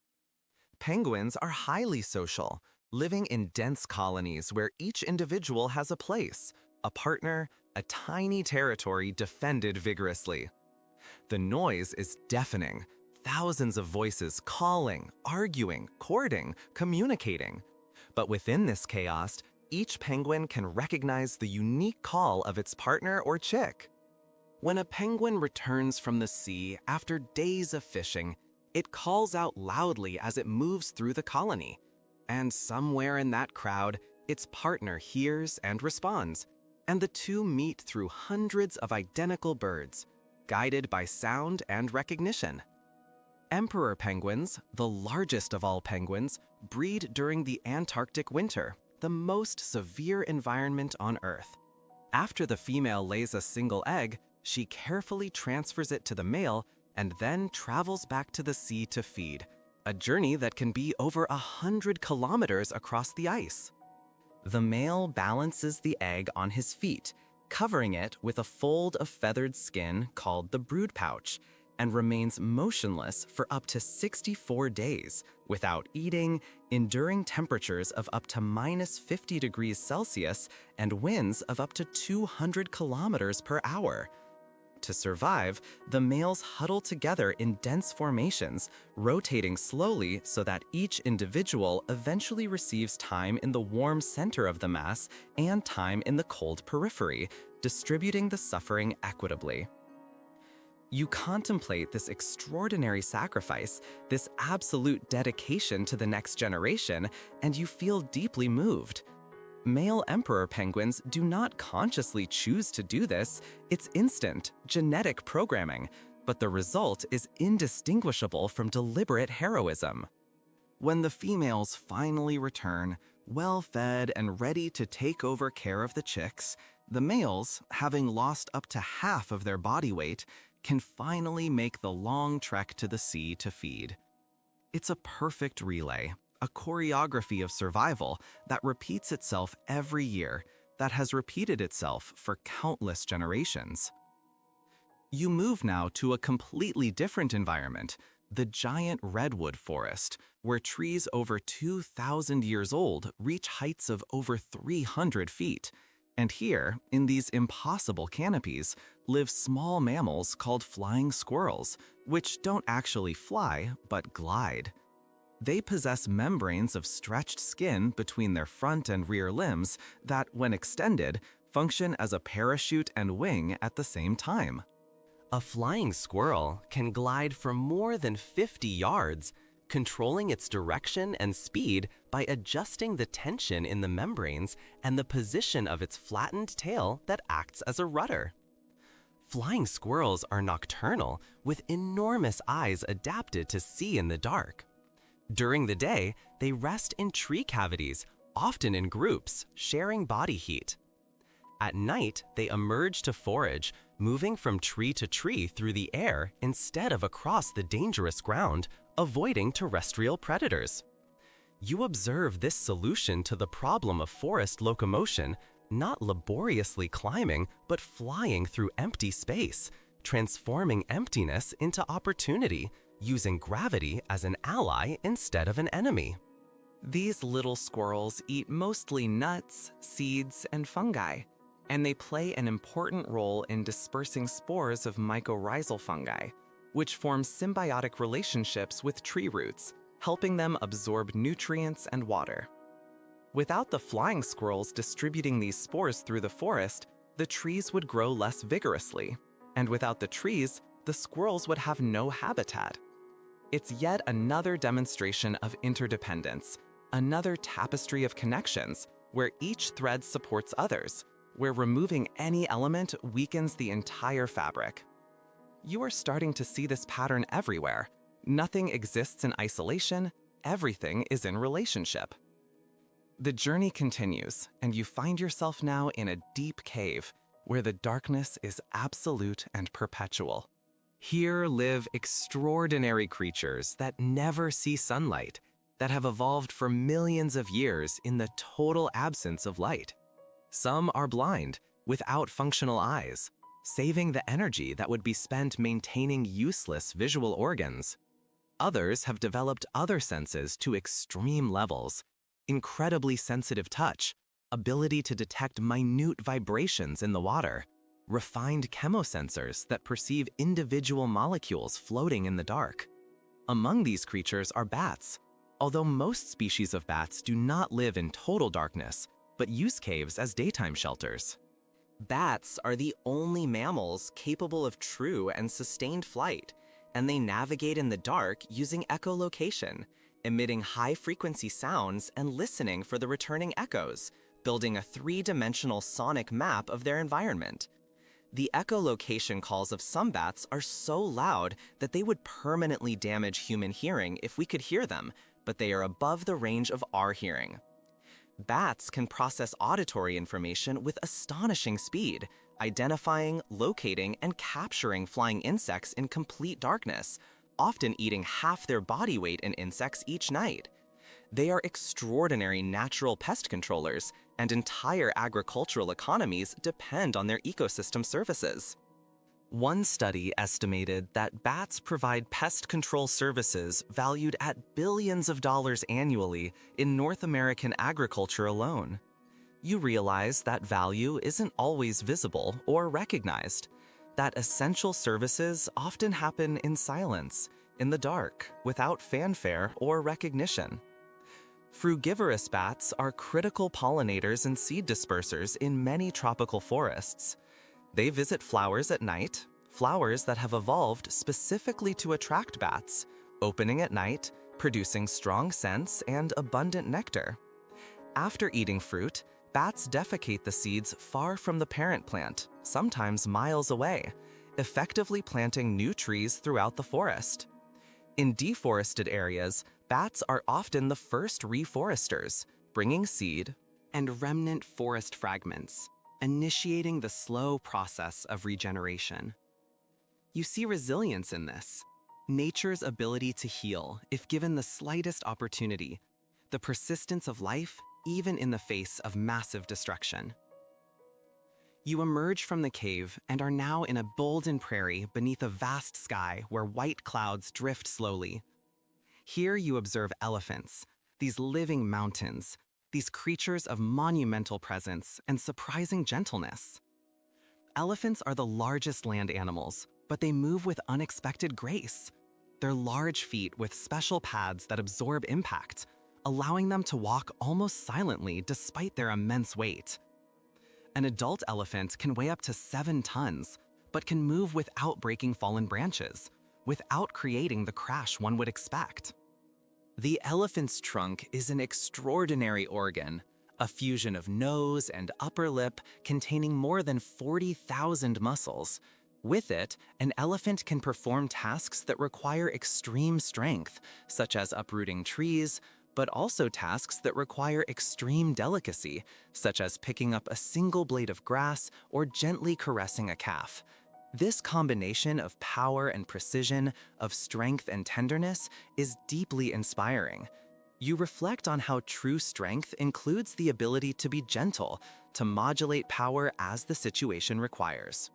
Penguins are highly social, living in dense colonies where each individual has a place, a partner, a tiny territory defended vigorously. The noise is deafening, thousands of voices calling, arguing, courting, communicating. But within this chaos, each penguin can recognize the unique call of its partner or chick. When a penguin returns from the sea after days of fishing, it calls out loudly as it moves through the colony. And somewhere in that crowd, its partner hears and responds, and the two meet through hundreds of identical birds, guided by sound and recognition. Emperor penguins, the largest of all penguins, breed during the Antarctic winter, the most severe environment on Earth. After the female lays a single egg, she carefully transfers it to the male and then travels back to the sea to feed, a journey that can be over 100 kilometers across the ice. The male balances the egg on his feet, covering it with a fold of feathered skin called the brood pouch, and remains motionless for up to 64 days without eating, enduring temperatures of up to -50 degrees Celsius and winds of up to 200 kilometers per hour. To survive, the males huddle together in dense formations, rotating slowly so that each individual eventually receives time in the warm center of the mass and time in the cold periphery, distributing the suffering equitably. You contemplate this extraordinary sacrifice, this absolute dedication to the next generation, and you feel deeply moved. Male emperor penguins do not consciously choose to do this. It's instant, genetic programming, but the result is indistinguishable from deliberate heroism. When the females finally return, well-fed and ready to take over care of the chicks, the males, having lost up to half of their body weight, can finally make the long trek to the sea to feed. It's a perfect relay, a choreography of survival that repeats itself every year, that has repeated itself for countless generations. You move now to a completely different environment, the giant redwood forest, where trees over 2,000 years old reach heights of over 300 feet. And here, in these impossible canopies, live small mammals called flying squirrels, which don't actually fly, but glide. They possess membranes of stretched skin between their front and rear limbs that, when extended, function as a parachute and wing at the same time. A flying squirrel can glide for more than 50 yards, controlling its direction and speed by adjusting the tension in the membranes and the position of its flattened tail that acts as a rudder. Flying squirrels are nocturnal, with enormous eyes adapted to see in the dark. During the day, they rest in tree cavities, often in groups, sharing body heat. At night, they emerge to forage, moving from tree to tree through the air instead of across the dangerous ground, avoiding terrestrial predators. You observe this solution to the problem of forest locomotion, not laboriously climbing, but flying through empty space, transforming emptiness into opportunity, using gravity as an ally instead of an enemy. These little squirrels eat mostly nuts, seeds, and fungi, and they play an important role in dispersing spores of mycorrhizal fungi, which form symbiotic relationships with tree roots, helping them absorb nutrients and water. Without the flying squirrels distributing these spores through the forest, the trees would grow less vigorously, and without the trees, the squirrels would have no habitat. It's yet another demonstration of interdependence, another tapestry of connections, where each thread supports others, where removing any element weakens the entire fabric. You are starting to see this pattern everywhere. Nothing exists in isolation, everything is in relationship. The journey continues, and you find yourself now in a deep cave where the darkness is absolute and perpetual. Here live extraordinary creatures that never see sunlight, that have evolved for millions of years in the total absence of light. Some are blind, without functional eyes, saving the energy that would be spent maintaining useless visual organs. Others have developed other senses to extreme levels: incredibly sensitive touch, ability to detect minute vibrations in the water, refined chemosensors that perceive individual molecules floating in the dark. Among these creatures are bats, although most species of bats do not live in total darkness, but use caves as daytime shelters. Bats are the only mammals capable of true and sustained flight, and they navigate in the dark using echolocation, emitting high-frequency sounds and listening for the returning echoes, building a three-dimensional sonic map of their environment. The echolocation calls of some bats are so loud that they would permanently damage human hearing if we could hear them, but they are above the range of our hearing. Bats can process auditory information with astonishing speed, identifying, locating, and capturing flying insects in complete darkness, often eating half their body weight in insects each night. They are extraordinary natural pest controllers, and entire agricultural economies depend on their ecosystem services. One study estimated that bats provide pest control services valued at billions of dollars annually in North American agriculture alone. You realize that value isn't always visible or recognized, that essential services often happen in silence, in the dark, without fanfare or recognition. Frugivorous bats are critical pollinators and seed dispersers in many tropical forests. They visit flowers at night, flowers that have evolved specifically to attract bats, opening at night, producing strong scents and abundant nectar. After eating fruit, bats defecate the seeds far from the parent plant, sometimes miles away, effectively planting new trees throughout the forest. In deforested areas, bats are often the first reforesters, bringing seed and remnant forest fragments, initiating the slow process of regeneration. You see resilience in this, nature's ability to heal if given the slightest opportunity, the persistence of life even in the face of massive destruction. You emerge from the cave and are now in a golden prairie beneath a vast sky where white clouds drift slowly. Here you observe elephants, these living mountains, these creatures of monumental presence and surprising gentleness. Elephants are the largest land animals, but they move with unexpected grace. Their large feet with special pads that absorb impact, allowing them to walk almost silently despite their immense weight. An adult elephant can weigh up to 7 tons, but can move without breaking fallen branches, without creating the crash one would expect. The elephant's trunk is an extraordinary organ, a fusion of nose and upper lip containing more than 40,000 muscles. With it, an elephant can perform tasks that require extreme strength, such as uprooting trees, but also tasks that require extreme delicacy, such as picking up a single blade of grass or gently caressing a calf. This combination of power and precision, of strength and tenderness, is deeply inspiring. You reflect on how true strength includes the ability to be gentle, to modulate power as the situation requires.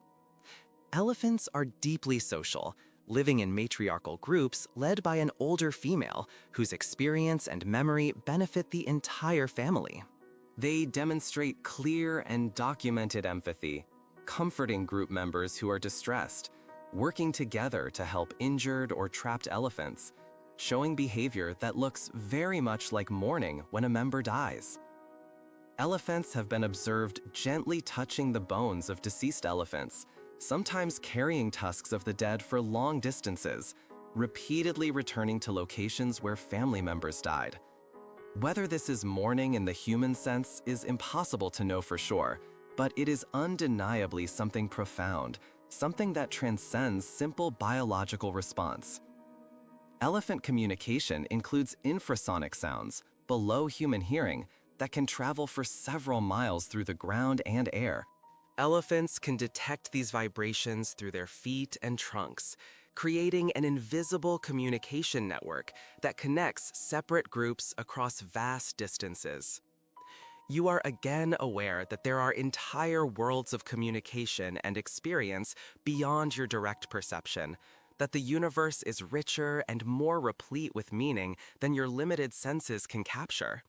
Elephants are deeply social, living in matriarchal groups led by an older female whose experience and memory benefit the entire family. They demonstrate clear and documented empathy, comforting group members who are distressed, working together to help injured or trapped elephants, showing behavior that looks very much like mourning when a member dies. Elephants have been observed gently touching the bones of deceased elephants, sometimes carrying tusks of the dead for long distances, repeatedly returning to locations where family members died. Whether this is mourning in the human sense is impossible to know for sure, but it is undeniably something profound, something that transcends simple biological response. Elephant communication includes infrasonic sounds, below human hearing, that can travel for several miles through the ground and air. Elephants can detect these vibrations through their feet and trunks, creating an invisible communication network that connects separate groups across vast distances. You are again aware that there are entire worlds of communication and experience beyond your direct perception, that the universe is richer and more replete with meaning than your limited senses can capture.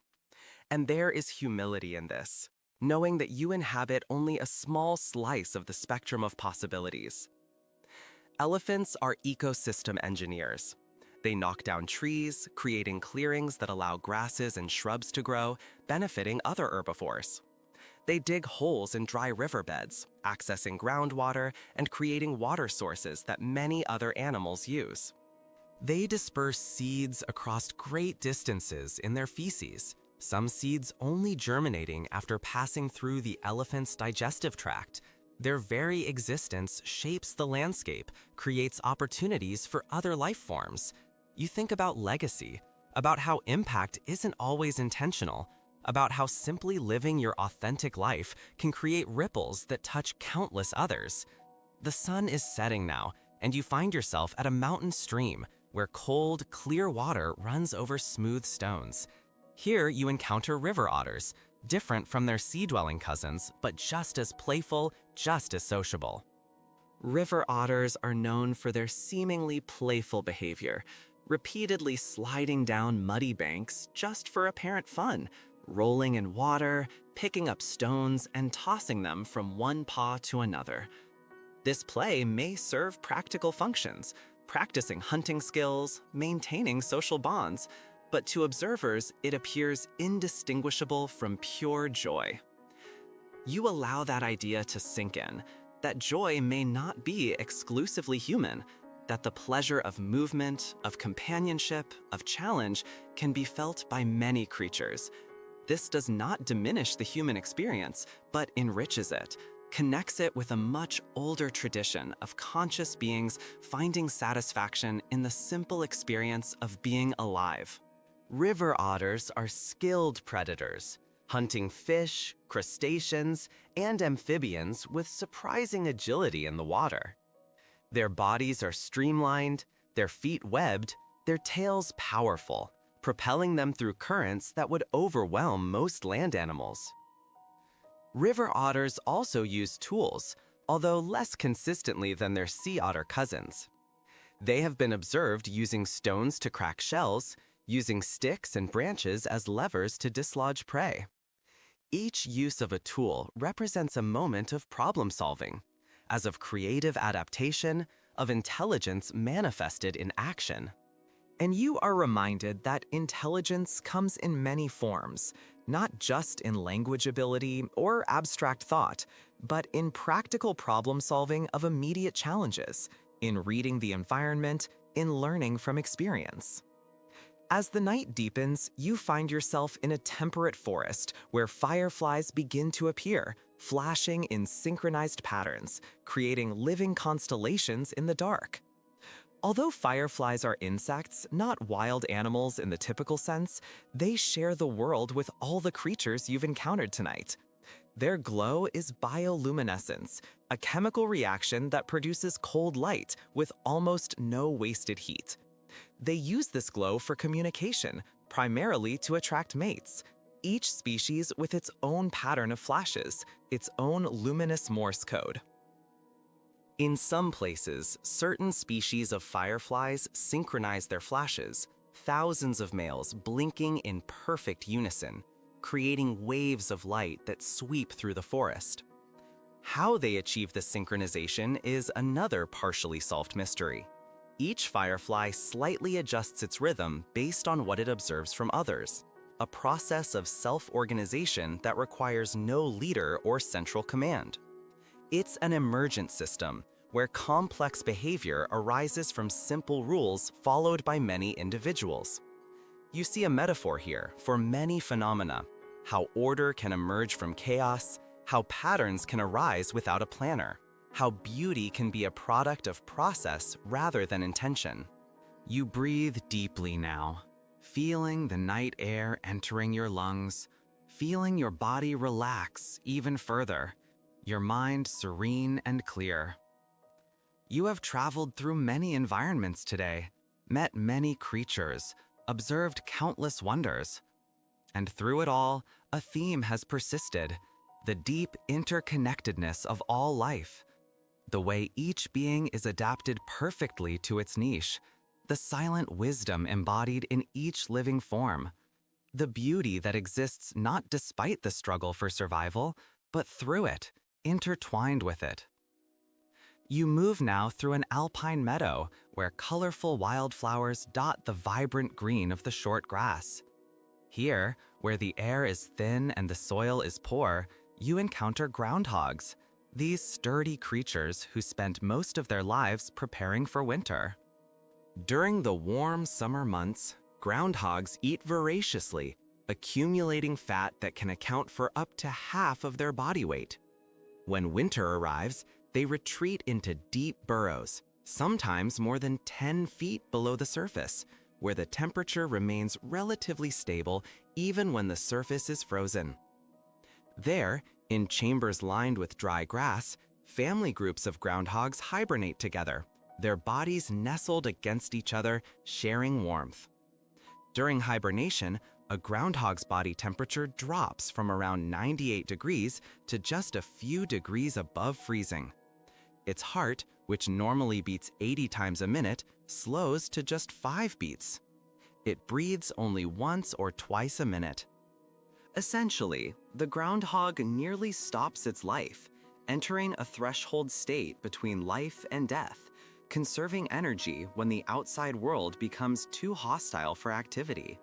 And there is humility in this, knowing that you inhabit only a small slice of the spectrum of possibilities. Elephants are ecosystem engineers. They knock down trees, creating clearings that allow grasses and shrubs to grow, benefiting other herbivores. They dig holes in dry riverbeds, accessing groundwater and creating water sources that many other animals use. They disperse seeds across great distances in their feces, some seeds only germinating after passing through the elephant's digestive tract. Their very existence shapes the landscape, creates opportunities for other life forms. You think about legacy, about how impact isn't always intentional, about how simply living your authentic life can create ripples that touch countless others. The sun is setting now, and you find yourself at a mountain stream where cold, clear water runs over smooth stones. Here you encounter river otters, different from their sea-dwelling cousins, but just as playful, just as sociable. River otters are known for their seemingly playful behavior, repeatedly sliding down muddy banks just for apparent fun, rolling in water, picking up stones, and tossing them from one paw to another. This play may serve practical functions, practicing hunting skills, maintaining social bonds, but to observers, it appears indistinguishable from pure joy. You allow that idea to sink in, that joy may not be exclusively human, that the pleasure of movement, of companionship, of challenge can be felt by many creatures. This does not diminish the human experience, but enriches it, connects it with a much older tradition of conscious beings finding satisfaction in the simple experience of being alive. River otters are skilled predators, hunting fish, crustaceans, and amphibians with surprising agility in the water. Their bodies are streamlined, their feet webbed, their tails powerful, propelling them through currents that would overwhelm most land animals. River otters also use tools, although less consistently than their sea otter cousins. They have been observed using stones to crack shells, using sticks and branches as levers to dislodge prey. Each use of a tool represents a moment of problem solving, as of creative adaptation, of intelligence manifested in action. And you are reminded that intelligence comes in many forms, not just in language ability or abstract thought, but in practical problem solving of immediate challenges, in reading the environment, in learning from experience. As the night deepens, you find yourself in a temperate forest where fireflies begin to appear, flashing in synchronized patterns, creating living constellations in the dark. Although fireflies are insects, not wild animals in the typical sense, they share the world with all the creatures you've encountered tonight. Their glow is bioluminescence, a chemical reaction that produces cold light with almost no wasted heat. They use this glow for communication, primarily to attract mates, each species with its own pattern of flashes, its own luminous Morse code. In some places, certain species of fireflies synchronize their flashes, thousands of males blinking in perfect unison, creating waves of light that sweep through the forest. How they achieve this synchronization is another partially solved mystery. Each firefly slightly adjusts its rhythm based on what it observes from others, a process of self-organization that requires no leader or central command. It's an emergent system where complex behavior arises from simple rules followed by many individuals. You see a metaphor here for many phenomena, how order can emerge from chaos, how patterns can arise without a planner, how beauty can be a product of process rather than intention. You breathe deeply now, feeling the night air entering your lungs, feeling your body relax even further, your mind serene and clear. You have traveled through many environments today, met many creatures, observed countless wonders. And through it all, a theme has persisted: the deep interconnectedness of all life, the way each being is adapted perfectly to its niche, the silent wisdom embodied in each living form, the beauty that exists not despite the struggle for survival, but through it, intertwined with it. You move now through an alpine meadow where colorful wildflowers dot the vibrant green of the short grass. Here, where the air is thin and the soil is poor, you encounter groundhogs, these sturdy creatures who spend most of their lives preparing for winter. During the warm summer months, groundhogs eat voraciously, accumulating fat that can account for up to half of their body weight. When winter arrives, they retreat into deep burrows, sometimes more than 10 feet below the surface, where the temperature remains relatively stable even when the surface is frozen. There, in chambers lined with dry grass, family groups of groundhogs hibernate together, their bodies nestled against each other, sharing warmth. During hibernation, a groundhog's body temperature drops from around 98 degrees to just a few degrees above freezing. Its heart, which normally beats 80 times a minute, slows to just 5 beats. It breathes only once or twice a minute. Essentially, the groundhog nearly stops its life, entering a threshold state between life and death, conserving energy when the outside world becomes too hostile for activity.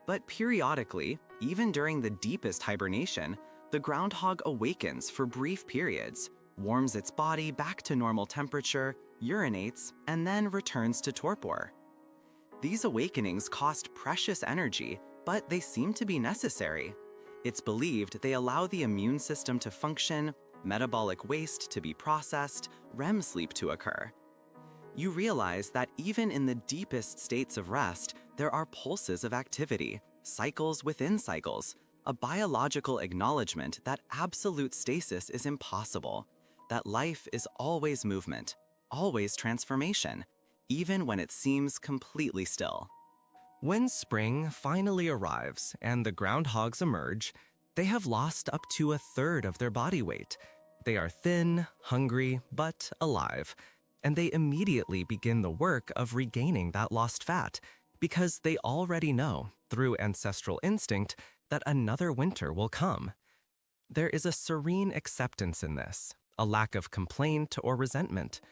But periodically, even during the deepest hibernation, the groundhog awakens for brief periods, warms its body back to normal temperature, urinates, and then returns to torpor. These awakenings cost precious energy, but they seem to be necessary. It's believed they allow the immune system to function, metabolic waste to be processed, REM sleep to occur. You realize that even in the deepest states of rest, there are pulses of activity, cycles within cycles, a biological acknowledgement that absolute stasis is impossible, that life is always movement, always transformation, even when it seems completely still. When spring finally arrives and the groundhogs emerge, they have lost up to a third of their body weight. They are thin, hungry, but alive, and they immediately begin the work of regaining that lost fat because they already know, through ancestral instinct, that another winter will come. There is a serene acceptance in this, a lack of complaint or resentment.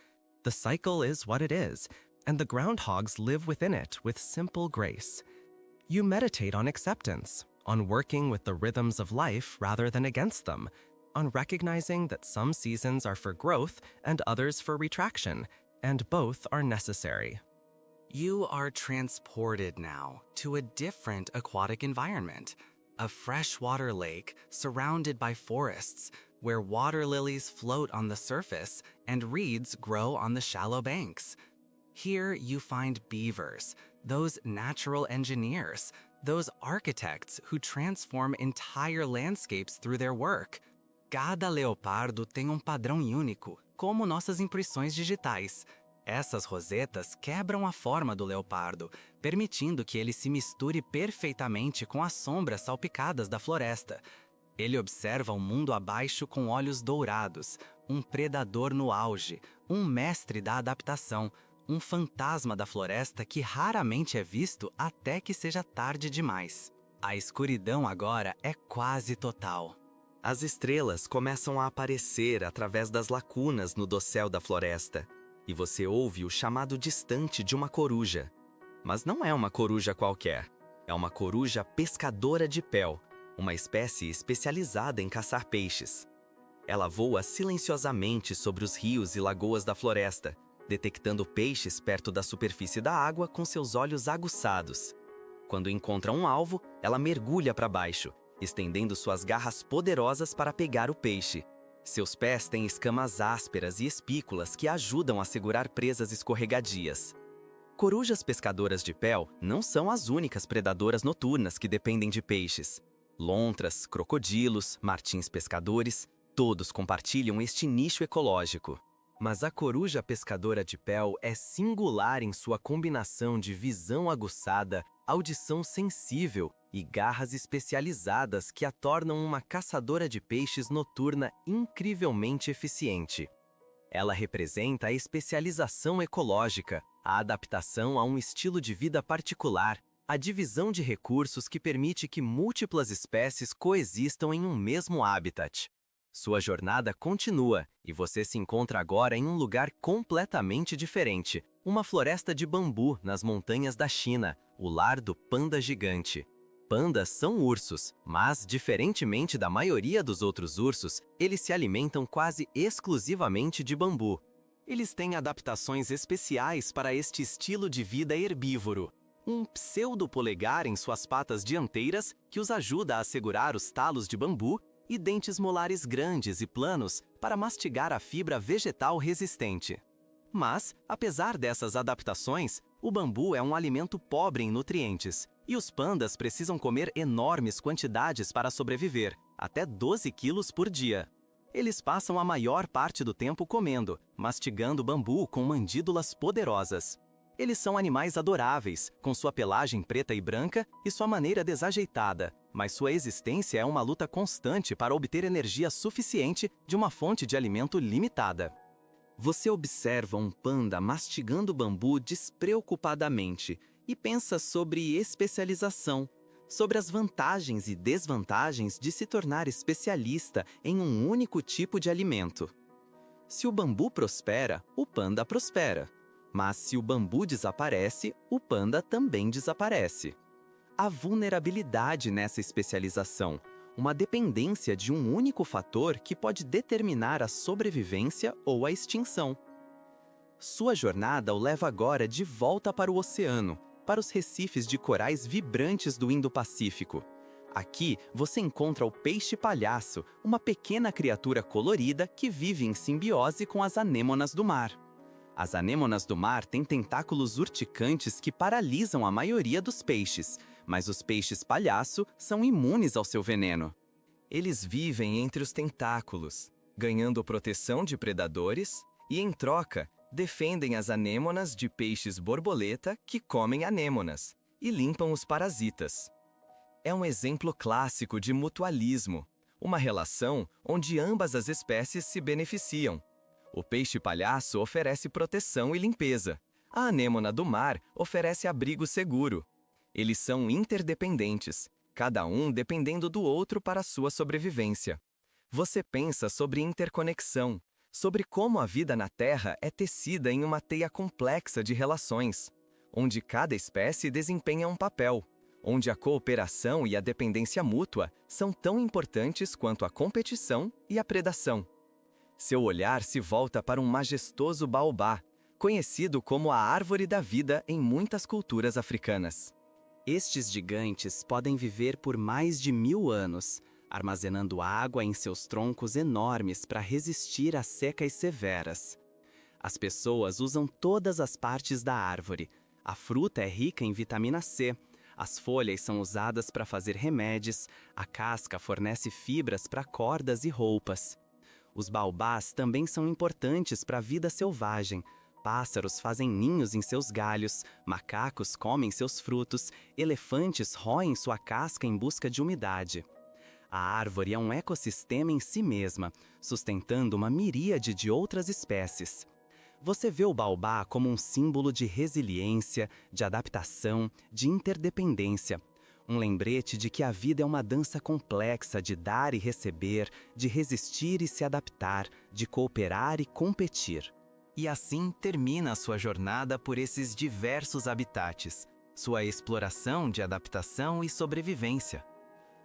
The cycle is what it is, and the groundhogs live within it with simple grace. You meditate on acceptance, on working with the rhythms of life rather than against them, on recognizing that some seasons are for growth and others for retraction, and both are necessary. You are transported now to a different aquatic environment, a freshwater lake surrounded by forests, where water lilies float on the surface and reeds grow on the shallow banks. Here you find beavers, those natural engineers, those architects who transform entire landscapes through their work. Cada leopardo tem padrão único, como nossas impressões digitais. Essas rosetas quebram a forma do leopardo, permitindo que ele se misture perfeitamente com as sombras salpicadas da floresta. Ele observa o mundo abaixo com olhos dourados, predador no auge, mestre da adaptação, fantasma da floresta que raramente é visto até que seja tarde demais. A escuridão agora é quase total. As estrelas começam a aparecer através das lacunas no dossel da floresta, e você ouve o chamado distante de uma coruja. Mas não é uma coruja qualquer, é uma coruja pescadora de pel, uma espécie especializada em caçar peixes. Ela voa silenciosamente sobre os rios e lagoas da floresta, detectando peixes perto da superfície da água com seus olhos aguçados. Quando encontra um alvo, ela mergulha para baixo, estendendo suas garras poderosas para pegar o peixe. Seus pés têm escamas ásperas e espículas que ajudam a segurar presas escorregadias. Corujas pescadoras de pel não são as únicas predadoras noturnas que dependem de peixes. Lontras, crocodilos, martins pescadores, todos compartilham este nicho ecológico. Mas a coruja pescadora de Pell é singular em sua combinação de visão aguçada, audição sensível e garras especializadas que a tornam uma caçadora de peixes noturna incrivelmente eficiente. Ela representa a especialização ecológica, a adaptação a um estilo de vida particular, a divisão de recursos que permite que múltiplas espécies coexistam em um mesmo habitat. Sua jornada continua e você se encontra agora em um lugar completamente diferente, uma floresta de bambu nas montanhas da China, o lar do panda gigante. Pandas são ursos, mas, diferentemente da maioria dos outros ursos, eles se alimentam quase exclusivamente de bambu. Eles têm adaptações especiais para este estilo de vida herbívoro. Um pseudo-polegar em suas patas dianteiras que os ajuda a segurar os talos de bambu e dentes molares grandes e planos para mastigar a fibra vegetal resistente. Mas, apesar dessas adaptações, o bambu é um alimento pobre em nutrientes, e os pandas precisam comer enormes quantidades para sobreviver, até 12 quilos por dia. Eles passam a maior parte do tempo comendo, mastigando bambu com mandíbulas poderosas. Eles são animais adoráveis, com sua pelagem preta e branca e sua maneira desajeitada, mas sua existência é uma luta constante para obter energia suficiente de uma fonte de alimento limitada. Você observa um panda mastigando bambu despreocupadamente e pensa sobre especialização, sobre as vantagens e desvantagens de se tornar especialista em um único tipo de alimento. Se o bambu prospera, o panda prospera. Mas se o bambu desaparece, o panda também desaparece. Há vulnerabilidade nessa especialização, uma dependência de um único fator que pode determinar a sobrevivência ou a extinção. Sua jornada o leva agora de volta para o oceano, para os recifes de corais vibrantes do Indo-Pacífico. Aqui você encontra o peixe-palhaço, uma pequena criatura colorida que vive em simbiose com as anêmonas do mar. As anêmonas do mar têm tentáculos urticantes que paralisam a maioria dos peixes, mas os peixes-palhaço são imunes ao seu veneno. Eles vivem entre os tentáculos, ganhando proteção de predadores e, em troca, defendem as anêmonas de peixes-borboleta que comem anêmonas e limpam os parasitas. É um exemplo clássico de mutualismo, uma relação onde ambas as espécies se beneficiam. O peixe-palhaço oferece proteção e limpeza. A anêmona do mar oferece abrigo seguro. Eles são interdependentes, cada um dependendo do outro para sua sobrevivência. Você pensa sobre interconexão, sobre como a vida na Terra é tecida em uma teia complexa de relações, onde cada espécie desempenha um papel, onde a cooperação e a dependência mútua são tão importantes quanto a competição e a predação. Seu olhar se volta para um majestoso baobá, conhecido como a árvore da vida em muitas culturas africanas. Estes gigantes podem viver por mais de 1000 anos, armazenando água em seus troncos enormes para resistir às secas severas. As pessoas usam todas as partes da árvore. A fruta é rica em vitamina C, as folhas são usadas para fazer remédios, a casca fornece fibras para cordas e roupas. Os baobás também são importantes para a vida selvagem. Pássaros fazem ninhos em seus galhos, macacos comem seus frutos, elefantes roem sua casca em busca de umidade. A árvore é um ecossistema em si mesma, sustentando uma miríade de outras espécies. Você vê o baobá como um símbolo de resiliência, de adaptação, de interdependência. Um lembrete de que a vida é uma dança complexa de dar e receber, de resistir e se adaptar, de cooperar e competir. E assim termina a sua jornada por esses diversos habitats, sua exploração de adaptação e sobrevivência.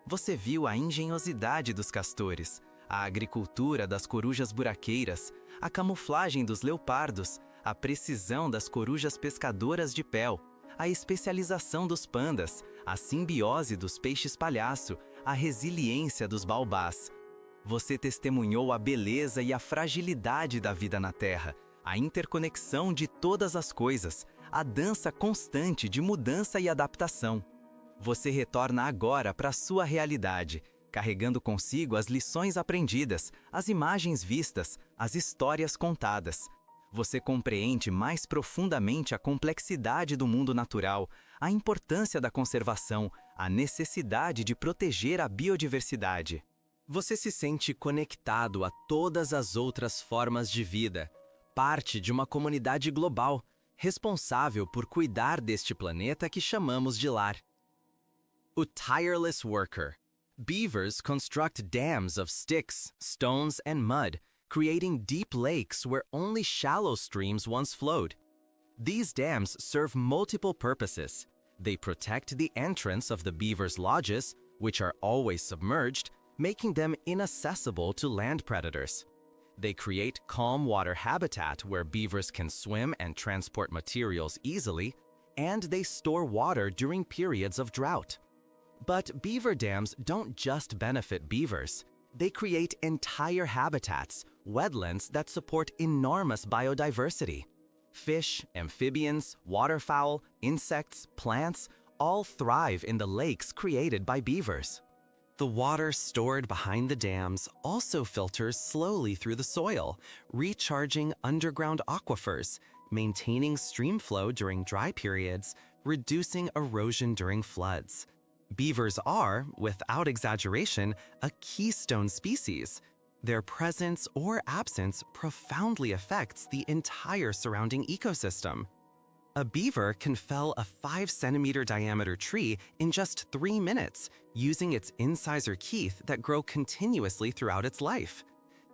Você viu a engenhosidade dos castores, a agricultura das corujas buraqueiras, a camuflagem dos leopardos, a precisão das corujas pescadoras de Pell, a especialização dos pandas, a simbiose dos peixes-palhaço, a resiliência dos baobás. Você testemunhou a beleza e a fragilidade da vida na Terra, a interconexão de todas as coisas, a dança constante de mudança e adaptação. Você retorna agora para a sua realidade, carregando consigo as lições aprendidas, as imagens vistas, as histórias contadas. Você compreende mais profundamente a complexidade do mundo natural, a importância da conservação, a necessidade de proteger a biodiversidade. Você se sente conectado a todas as outras formas de vida, parte de uma comunidade global, responsável por cuidar deste planeta que chamamos de lar. O tireless worker. Beavers construct dams of sticks, stones, and mud, creating deep lakes where only shallow streams once flowed. These dams serve multiple purposes. They protect the entrance of the beavers' lodges, which are always submerged, making them inaccessible to land predators. They create calm water habitat where beavers can swim and transport materials easily, and they store water during periods of drought. But beaver dams don't just benefit beavers. They create entire habitats, wetlands that support enormous biodiversity. Fish, amphibians, waterfowl, insects, plants all thrive in the lakes created by beavers. The water stored behind the dams also filters slowly through the soil, recharging underground aquifers, maintaining stream flow during dry periods, reducing erosion during floods. Beavers are, without exaggeration, a keystone species. Their presence or absence profoundly affects the entire surrounding ecosystem. A beaver can fell a 5-centimeter diameter tree in just 3 minutes, using its incisor teeth that grow continuously throughout its life.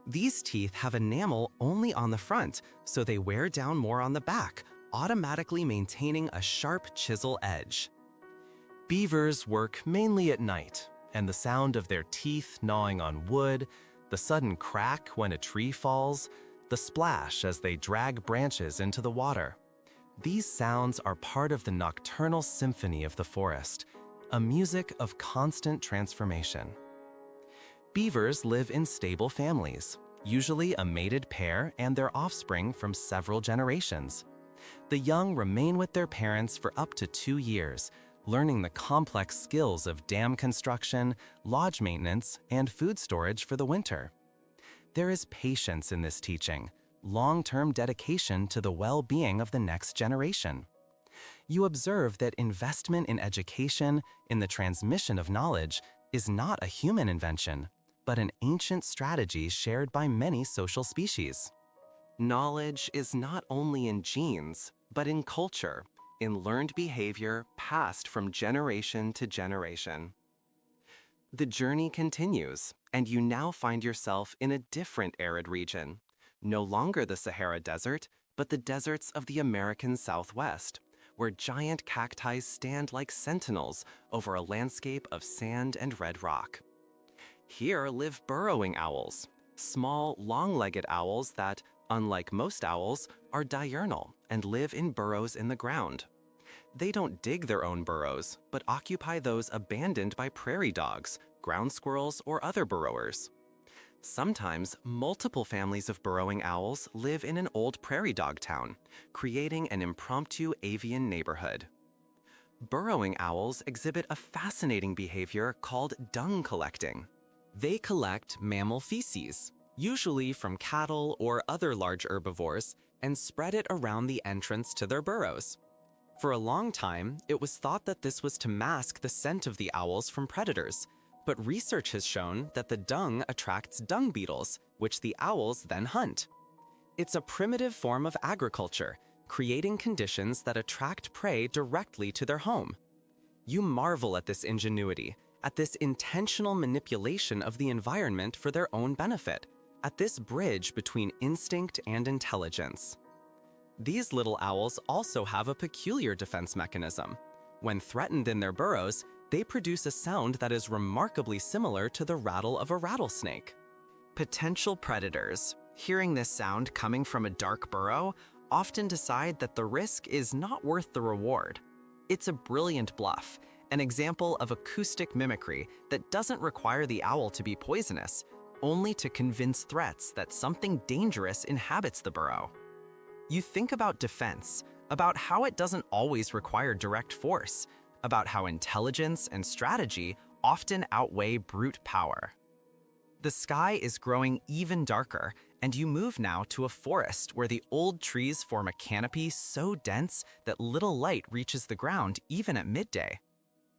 These teeth have enamel only on the front, so they wear down more on the back, automatically maintaining a sharp chisel edge. Beavers work mainly at night, and the sound of their teeth gnawing on wood, the sudden crack when a tree falls, the splash as they drag branches into the water. These sounds are part of the nocturnal symphony of the forest, a music of constant transformation. Beavers live in stable families, usually a mated pair and their offspring from several generations. The young remain with their parents for up to 2 years, learning the complex skills of dam construction, lodge maintenance, and food storage for the winter. There is patience in this teaching, long-term dedication to the well-being of the next generation. You observe that investment in education, in the transmission of knowledge, is not a human invention, but an ancient strategy shared by many social species. Knowledge is not only in genes, but in culture, in learned behavior passed from generation to generation. The journey continues, and you now find yourself in a different arid region. No longer the Sahara Desert, but the deserts of the American Southwest, where giant cacti stand like sentinels over a landscape of sand and red rock. Here live burrowing owls, small, long-legged owls that, unlike most owls, are diurnal and live in burrows in the ground. They don't dig their own burrows, but occupy those abandoned by prairie dogs, ground squirrels, or other burrowers. Sometimes, multiple families of burrowing owls live in an old prairie dog town, creating an impromptu avian neighborhood. Burrowing owls exhibit a fascinating behavior called dung collecting. They collect mammal feces, usually from cattle or other large herbivores, and spread it around the entrance to their burrows. For a long time, it was thought that this was to mask the scent of the owls from predators, but research has shown that the dung attracts dung beetles, which the owls then hunt. It's a primitive form of agriculture, creating conditions that attract prey directly to their home. You marvel at this ingenuity, at this intentional manipulation of the environment for their own benefit, at this bridge between instinct and intelligence. These little owls also have a peculiar defense mechanism. When threatened in their burrows, they produce a sound that is remarkably similar to the rattle of a rattlesnake. Potential predators, hearing this sound coming from a dark burrow, often decide that the risk is not worth the reward. It's a brilliant bluff, an example of acoustic mimicry that doesn't require the owl to be poisonous, only to convince threats that something dangerous inhabits the burrow. You think about defense, about how it doesn't always require direct force, about how intelligence and strategy often outweigh brute power. The sky is growing even darker, and you move now to a forest where the old trees form a canopy so dense that little light reaches the ground even at midday.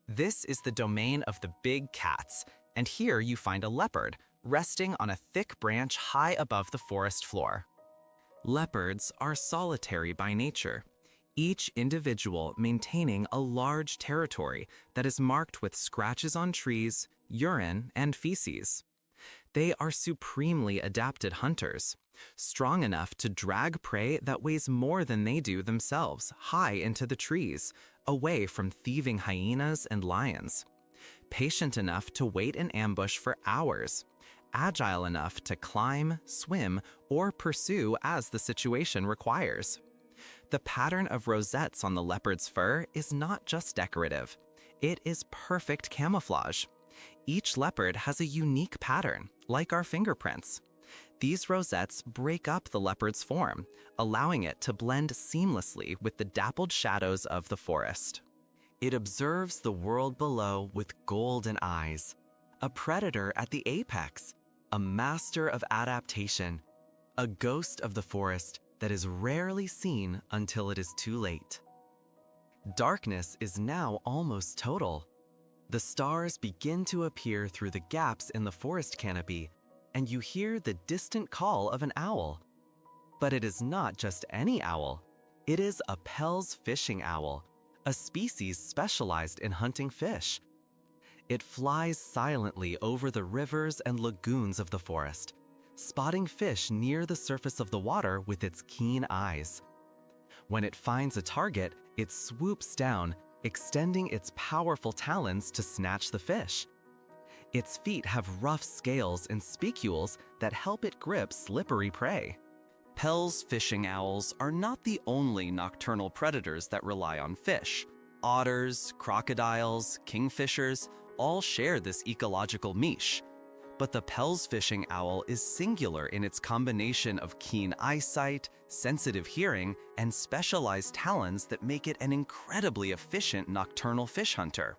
This is the domain of the big cats, and here you find a leopard resting on a thick branch high above the forest floor. Leopards are solitary by nature, each individual maintaining a large territory that is marked with scratches on trees, urine, and feces. They are supremely adapted hunters, strong enough to drag prey that weighs more than they do themselves high into the trees, away from thieving hyenas and lions. Patient enough to wait in ambush for hours, agile enough to climb, swim, or pursue as the situation requires. The pattern of rosettes on the leopard's fur is not just decorative. It is perfect camouflage. Each leopard has a unique pattern, like our fingerprints. These rosettes break up the leopard's form, allowing it to blend seamlessly with the dappled shadows of the forest. It observes the world below with golden eyes, a predator at the apex, a master of adaptation, a ghost of the forest that is rarely seen until it is too late. Darkness is now almost total. The stars begin to appear through the gaps in the forest canopy, and you hear the distant call of an owl. But it is not just any owl. It is a Pell's fishing owl, a species specialized in hunting fish. It flies silently over the rivers and lagoons of the forest, spotting fish near the surface of the water with its keen eyes. When it finds a target, it swoops down, extending its powerful talons to snatch the fish. Its feet have rough scales and spicules that help it grip slippery prey. Pell's fishing owls are not the only nocturnal predators that rely on fish. Otters, crocodiles, kingfishers all share this ecological niche. But the Pell's fishing owl is singular in its combination of keen eyesight, sensitive hearing, and specialized talons that make it an incredibly efficient nocturnal fish hunter.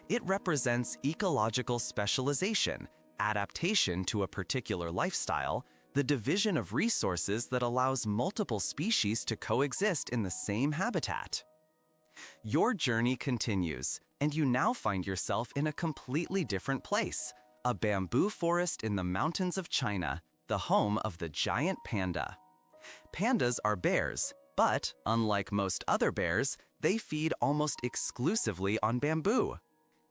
It represents ecological specialization, adaptation to a particular lifestyle, the division of resources that allows multiple species to coexist in the same habitat. Your journey continues, and you now find yourself in a completely different place. A bamboo forest in the mountains of China, the home of the giant panda. Pandas are bears, but unlike most other bears, they feed almost exclusively on bamboo.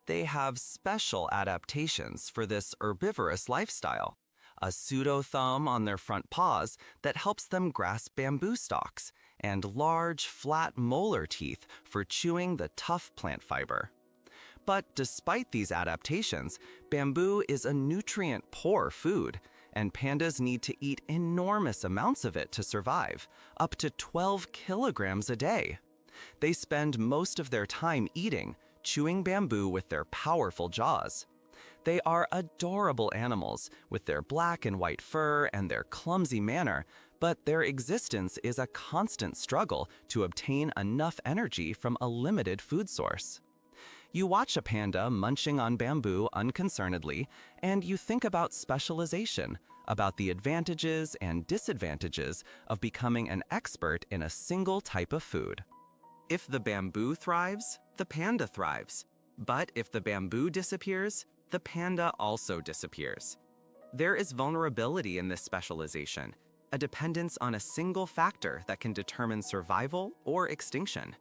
They have special adaptations for this herbivorous lifestyle. A pseudo-thumb on their front paws that helps them grasp bamboo stalks, and large, flat molar teeth for chewing the tough plant fiber. But despite these adaptations, bamboo is a nutrient-poor food, and pandas need to eat enormous amounts of it to survive, up to 12 kilograms a day. They spend most of their time eating, chewing bamboo with their powerful jaws. They are adorable animals, with their black and white fur and their clumsy manner, but their existence is a constant struggle to obtain enough energy from a limited food source. You watch a panda munching on bamboo unconcernedly, and you think about specialization, about the advantages and disadvantages of becoming an expert in a single type of food. If the bamboo thrives, the panda thrives. But if the bamboo disappears, the panda also disappears. There is vulnerability in this specialization, a dependence on a single factor that can determine survival or extinction.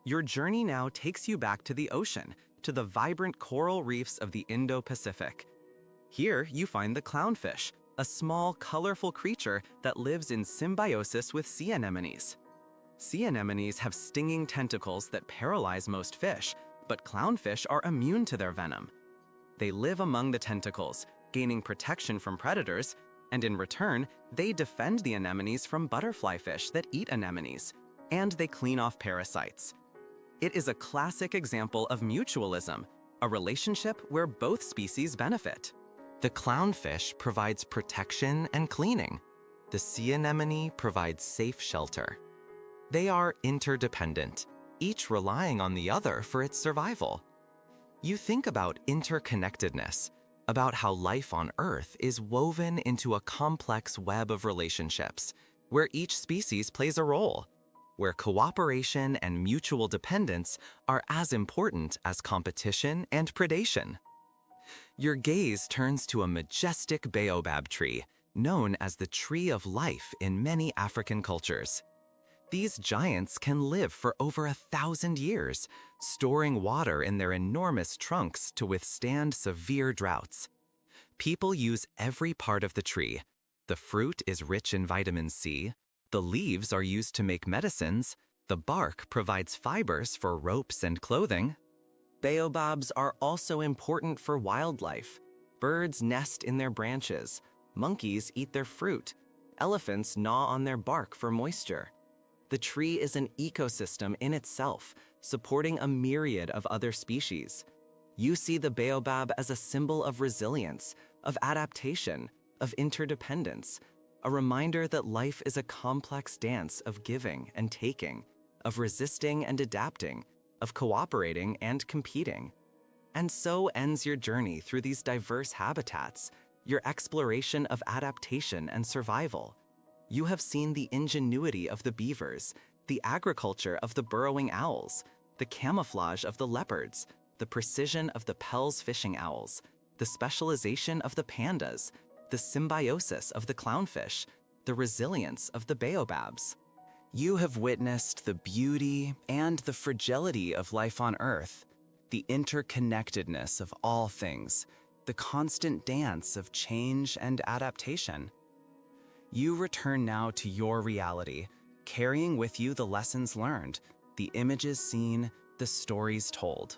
Your journey now takes you back to the ocean, to the vibrant coral reefs of the Indo-Pacific. Here you find the clownfish, a small, colorful creature that lives in symbiosis with sea anemones. Sea anemones have stinging tentacles that paralyze most fish, but clownfish are immune to their venom. They live among the tentacles, gaining protection from predators, and in return, they defend the anemones from butterfly fish that eat anemones, and they clean off parasites. It is a classic example of mutualism, a relationship where both species benefit. The clownfish provides protection and cleaning. The sea anemone provides safe shelter. They are interdependent. each relying on the other for its survival. You think about interconnectedness, about how life on Earth is woven into a complex web of relationships, where each species plays a role, where cooperation and mutual dependence are as important as competition and predation. Your gaze turns to a majestic baobab tree, known as the tree of life in many African cultures. These giants can live for over 1,000 years, storing water in their enormous trunks to withstand severe droughts. People use every part of the tree. The fruit is rich in vitamin C, the leaves are used to make medicines, the bark provides fibers for ropes and clothing. Baobabs are also important for wildlife. Birds nest in their branches, monkeys eat their fruit, elephants gnaw on their bark for moisture. The tree is an ecosystem in itself, supporting a myriad of other species. You see the baobab as a symbol of resilience, of adaptation, of interdependence, a reminder that life is a complex dance of giving and taking, of resisting and adapting, of cooperating and competing. And so ends your journey through these diverse habitats, your exploration of adaptation and survival. You have seen the ingenuity of the beavers, the agriculture of the burrowing owls, the camouflage of the leopards, the precision of the Pell's fishing owls, the specialization of the pandas, the symbiosis of the clownfish, the resilience of the baobabs. You have witnessed the beauty and the fragility of life on Earth, the interconnectedness of all things, the constant dance of change and adaptation. You return now to your reality, carrying with you the lessons learned, the images seen, the stories told.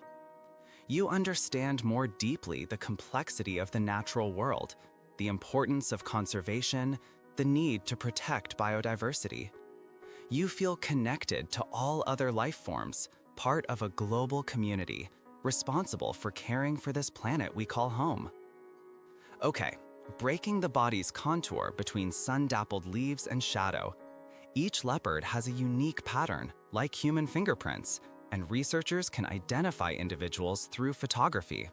You understand more deeply the complexity of the natural world, the importance of conservation, the need to protect biodiversity. You feel connected to all other life forms, part of a global community, responsible for caring for this planet we call home. Okay, breaking the body's contour between sun-dappled leaves and shadow. Each leopard has a unique pattern, like human fingerprints, and researchers can identify individuals through photography.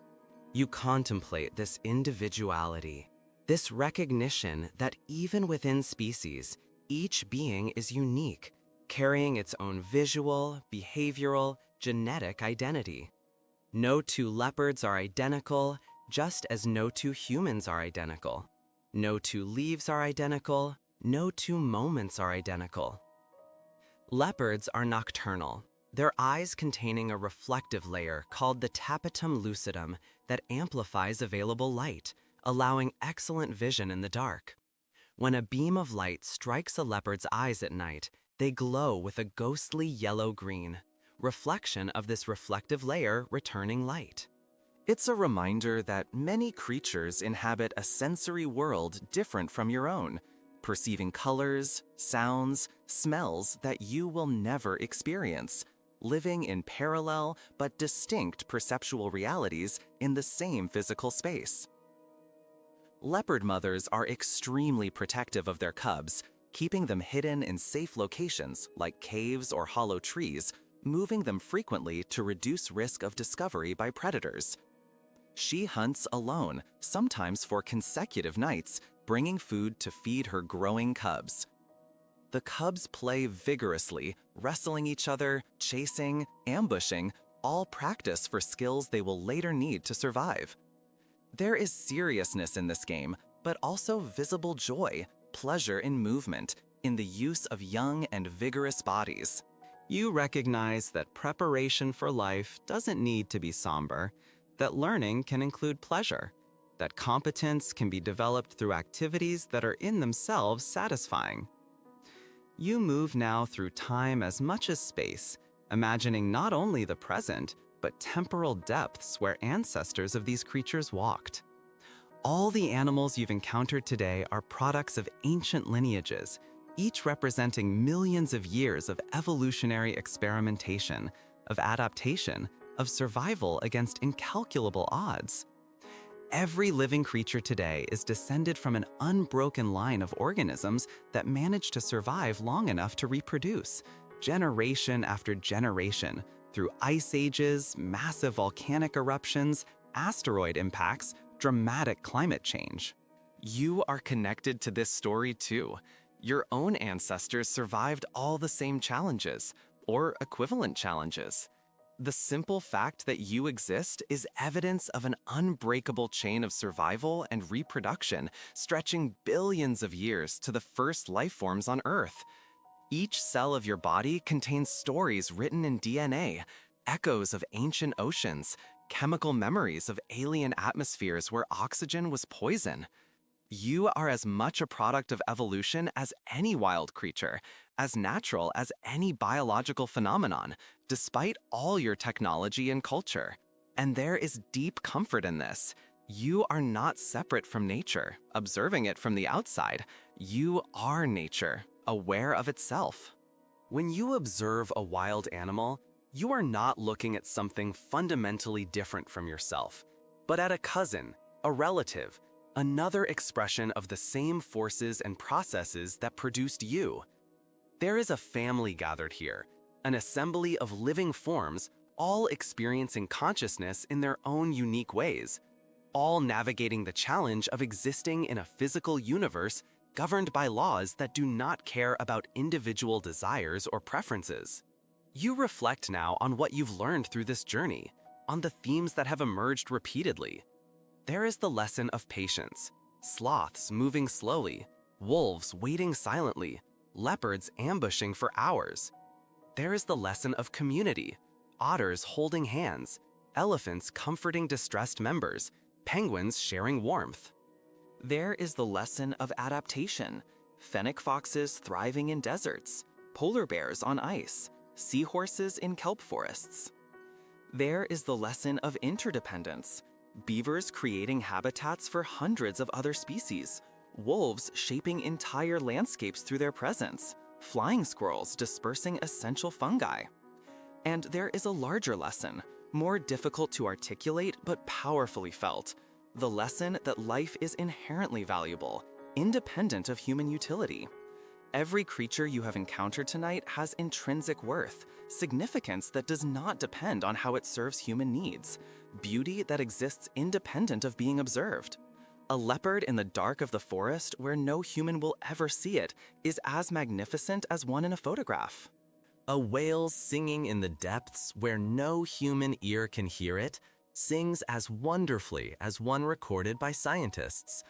You contemplate this individuality, this recognition that even within species, each being is unique, carrying its own visual, behavioral, genetic identity. No two leopards are identical, just as no two humans are identical. No two leaves are identical, no two moments are identical. Leopards are nocturnal, their eyes containing a reflective layer called the tapetum lucidum that amplifies available light, allowing excellent vision in the dark. When a beam of light strikes a leopard's eyes at night, they glow with a ghostly yellow-green, reflection of this reflective layer returning light. It's a reminder that many creatures inhabit a sensory world different from your own, perceiving colors, sounds, smells that you will never experience, living in parallel but distinct perceptual realities in the same physical space. Leopard mothers are extremely protective of their cubs, keeping them hidden in safe locations like caves or hollow trees, moving them frequently to reduce risk of discovery by predators. She hunts alone, sometimes for consecutive nights, bringing food to feed her growing cubs. The cubs play vigorously, wrestling each other, chasing, ambushing, all practice for skills they will later need to survive. There is seriousness in this game, but also visible joy, pleasure in movement, in the use of young and vigorous bodies. You recognize that preparation for life doesn't need to be somber, that learning can include pleasure, that competence can be developed through activities that are in themselves satisfying. You move now through time as much as space, imagining not only the present, but temporal depths where ancestors of these creatures walked. All the animals you've encountered today are products of ancient lineages, each representing millions of years of evolutionary experimentation, of adaptation, of survival against incalculable odds. Every living creature today is descended from an unbroken line of organisms that managed to survive long enough to reproduce, generation after generation, through ice ages, massive volcanic eruptions, asteroid impacts, dramatic climate change. You are connected to this story too. Your own ancestors survived all the same challenges, or equivalent challenges. The simple fact that you exist is evidence of an unbreakable chain of survival and reproduction stretching billions of years to the first life forms on Earth. Each cell of your body contains stories written in DNA, echoes of ancient oceans, chemical memories of alien atmospheres where oxygen was poison. You are as much a product of evolution as any wild creature, as natural as any biological phenomenon, despite all your technology and culture. And there is deep comfort in this. You are not separate from nature, observing it from the outside. You are nature, aware of itself. When you observe a wild animal, you are not looking at something fundamentally different from yourself, but at a cousin, a relative, another expression of the same forces and processes that produced you. There is a family gathered here, an assembly of living forms, all experiencing consciousness in their own unique ways, all navigating the challenge of existing in a physical universe governed by laws that do not care about individual desires or preferences. You reflect now on what you've learned through this journey, on the themes that have emerged repeatedly. There is the lesson of patience, sloths moving slowly, wolves waiting silently, leopards ambushing for hours. There is the lesson of community, otters holding hands, elephants comforting distressed members, penguins sharing warmth. There is the lesson of adaptation, fennec foxes thriving in deserts, polar bears on ice, seahorses in kelp forests. There is the lesson of interdependence, beavers creating habitats for hundreds of other species, wolves shaping entire landscapes through their presence, flying squirrels dispersing essential fungi. And there is a larger lesson, more difficult to articulate but powerfully felt, the lesson that life is inherently valuable, independent of human utility. Every creature you have encountered tonight has intrinsic worth, significance that does not depend on how it serves human needs, beauty that exists independent of being observed. A leopard in the dark of the forest where no human will ever see it is as magnificent as one in a photograph. A whale singing in the depths where no human ear can hear it sings as wonderfully as one recorded by scientists.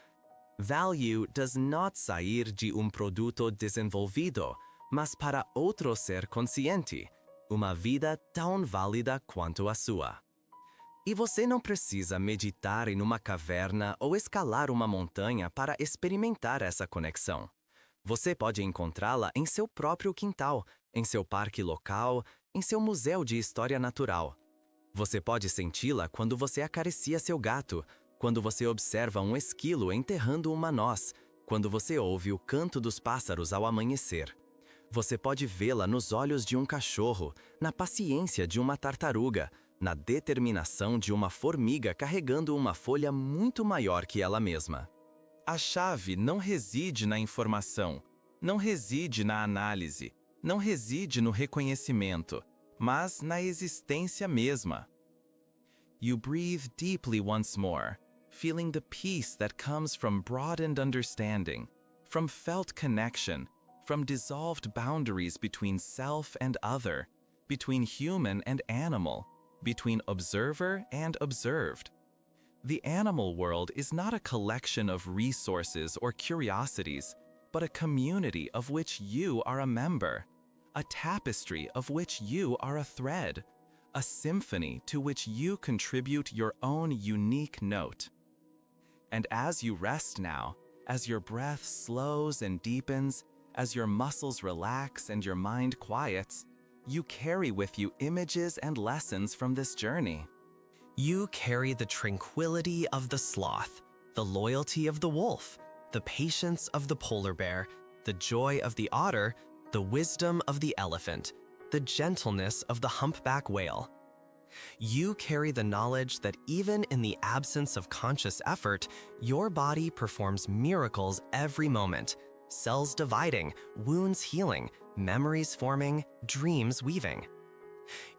Value does not sair de produto desenvolvido, mas para outro ser consciente, uma vida tão válida quanto a sua. E você não precisa meditar em uma caverna ou escalar uma montanha para experimentar essa conexão. Você pode encontrá-la em seu próprio quintal, em seu parque local, em seu museu de história natural. Você pode senti-la quando você acaricia seu gato, quando você observa um esquilo enterrando uma noz, quando você ouve o canto dos pássaros ao amanhecer. Você pode vê-la nos olhos de um cachorro, na paciência de uma tartaruga, na determinação de uma formiga carregando uma folha muito maior que ela mesma. A chave não reside na informação, não reside na análise, não reside no reconhecimento, mas na existência mesma. You breathe deeply once more, feeling the peace that comes from broadened understanding, from felt connection, from dissolved boundaries between self and other, between human and animal, between observer and observed. The animal world is not a collection of resources or curiosities, but a community of which you are a member, a tapestry of which you are a thread, a symphony to which you contribute your own unique note. And as you rest now, as your breath slows and deepens, as your muscles relax and your mind quiets, you carry with you images and lessons from this journey. You carry the tranquility of the sloth, the loyalty of the wolf, the patience of the polar bear, the joy of the otter, the wisdom of the elephant, the gentleness of the humpback whale. You carry the knowledge that even in the absence of conscious effort, your body performs miracles every moment, cells dividing, wounds healing, memories forming, dreams weaving.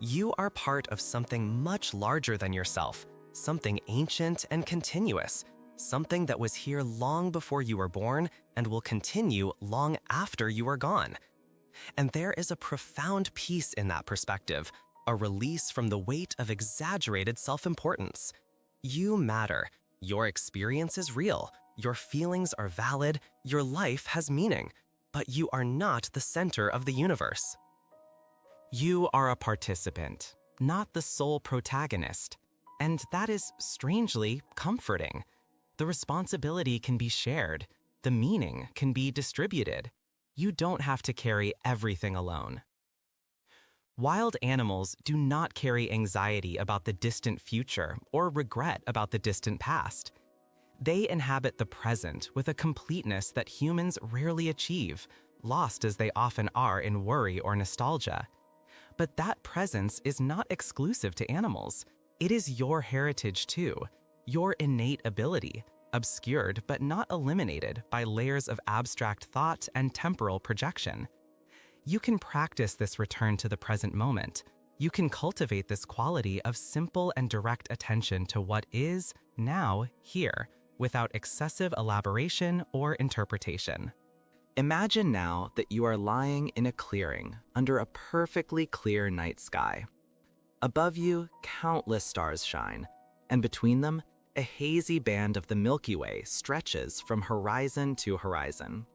You are part of something much larger than yourself, something ancient and continuous, something that was here long before you were born and will continue long after you are gone. And there is a profound peace in that perspective, a release from the weight of exaggerated self-importance. You matter. Your experience is real. Your feelings are valid. Your life has meaning. But you are not the center of the universe. You are a participant, not the sole protagonist. And that is strangely comforting. The responsibility can be shared. The meaning can be distributed. You don't have to carry everything alone. Wild animals do not carry anxiety about the distant future or regret about the distant past. They inhabit the present with a completeness that humans rarely achieve, lost as they often are in worry or nostalgia. But that presence is not exclusive to animals. It is your heritage too, your innate ability, obscured but not eliminated by layers of abstract thought and temporal projection. You can practice this return to the present moment. You can cultivate this quality of simple and direct attention to what is, now, here, without excessive elaboration or interpretation. Imagine now that you are lying in a clearing under a perfectly clear night sky. Above you, countless stars shine, and between them, a hazy band of the Milky Way stretches from horizon to horizon.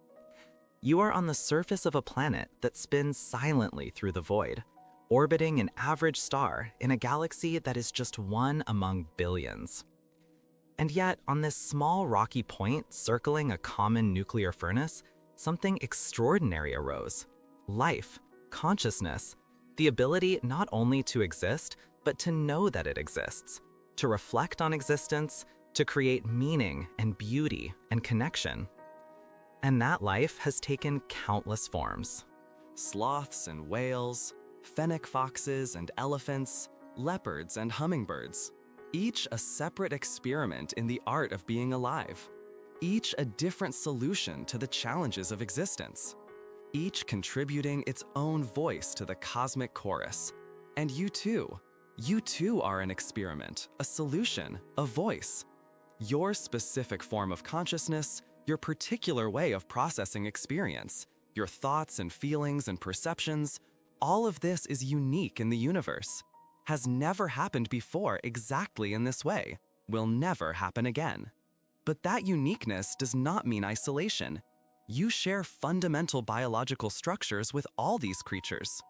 You are on the surface of a planet that spins silently through the void, orbiting an average star in a galaxy that is just one among billions. And yet, on this small rocky point circling a common nuclear furnace, something extraordinary arose. Life, consciousness, the ability not only to exist, but to know that it exists, to reflect on existence, to create meaning and beauty and connection. And that life has taken countless forms. Sloths and whales, fennec foxes and elephants, leopards and hummingbirds. Each a separate experiment in the art of being alive. Each a different solution to the challenges of existence. Each contributing its own voice to the cosmic chorus. And you too are an experiment, a solution, a voice. Your specific form of consciousness, your particular way of processing experience, your thoughts and feelings and perceptions, all of this is unique in the universe, has never happened before exactly in this way, will never happen again. But that uniqueness does not mean isolation. You share fundamental biological structures with all these creatures.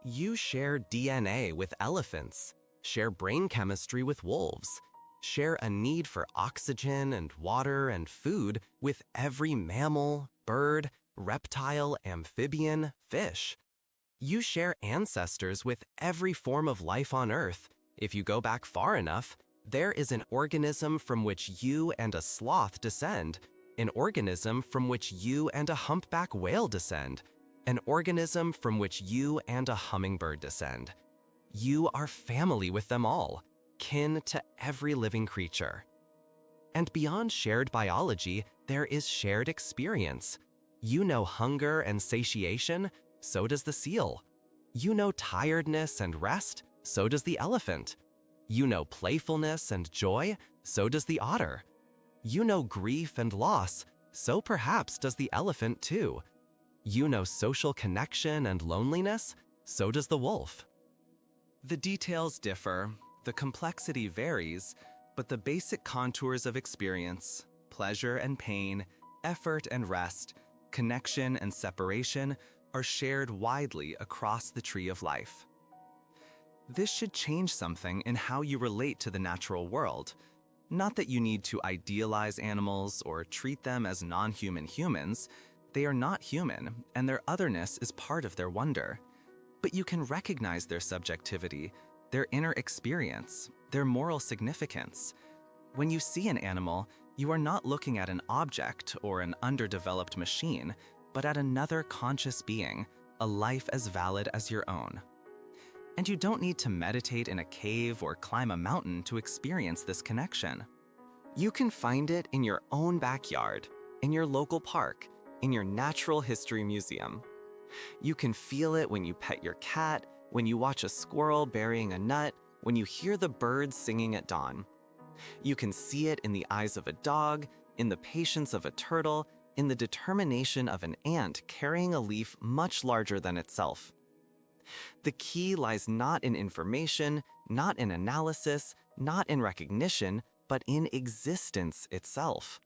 You share DNA with elephants, share brain chemistry with wolves, share a need for oxygen and water and food with every mammal, bird, reptile, amphibian, fish. You share ancestors with every form of life on Earth. If you go back far enough, there is an organism from which you and a sloth descend, an organism from which you and a humpback whale descend, an organism from which you and a hummingbird descend. You are family with them all, kin to every living creature. And beyond shared biology, there is shared experience. You know hunger and satiation, so does the seal. You know tiredness and rest, so does the elephant. You know playfulness and joy, so does the otter. You know grief and loss, so perhaps does the elephant too. You know social connection and loneliness, so does the wolf. The details differ, the complexity varies, but the basic contours of experience, pleasure and pain, effort and rest, connection and separation are shared widely across the tree of life. This should change something in how you relate to the natural world. Not that you need to idealize animals or treat them as non-human humans. They are not human, and their otherness is part of their wonder. But you can recognize their subjectivity, their inner experience, their moral significance. When you see an animal, you are not looking at an object or an underdeveloped machine, but at another conscious being, a life as valid as your own. And you don't need to meditate in a cave or climb a mountain to experience this connection. You can find it in your own backyard, in your local park, in your natural history museum. You can feel it when you pet your cat, when you watch a squirrel burying a nut, when you hear the birds singing at dawn. You can see it in the eyes of a dog, in the patience of a turtle, in the determination of an ant carrying a leaf much larger than itself. The key lies not in information, not in analysis, not in recognition, but in existence itself.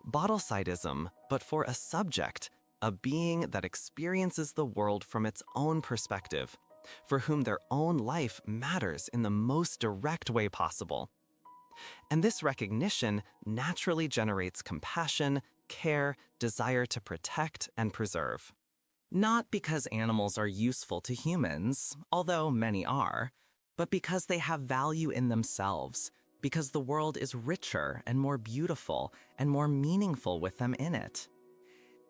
Bottle-sidism, but for a subject, a being that experiences the world from its own perspective, for whom their own life matters in the most direct way possible. And this recognition naturally generates compassion, care, desire to protect and preserve. Not because animals are useful to humans, although many are, but because they have value in themselves, because the world is richer and more beautiful and more meaningful with them in it.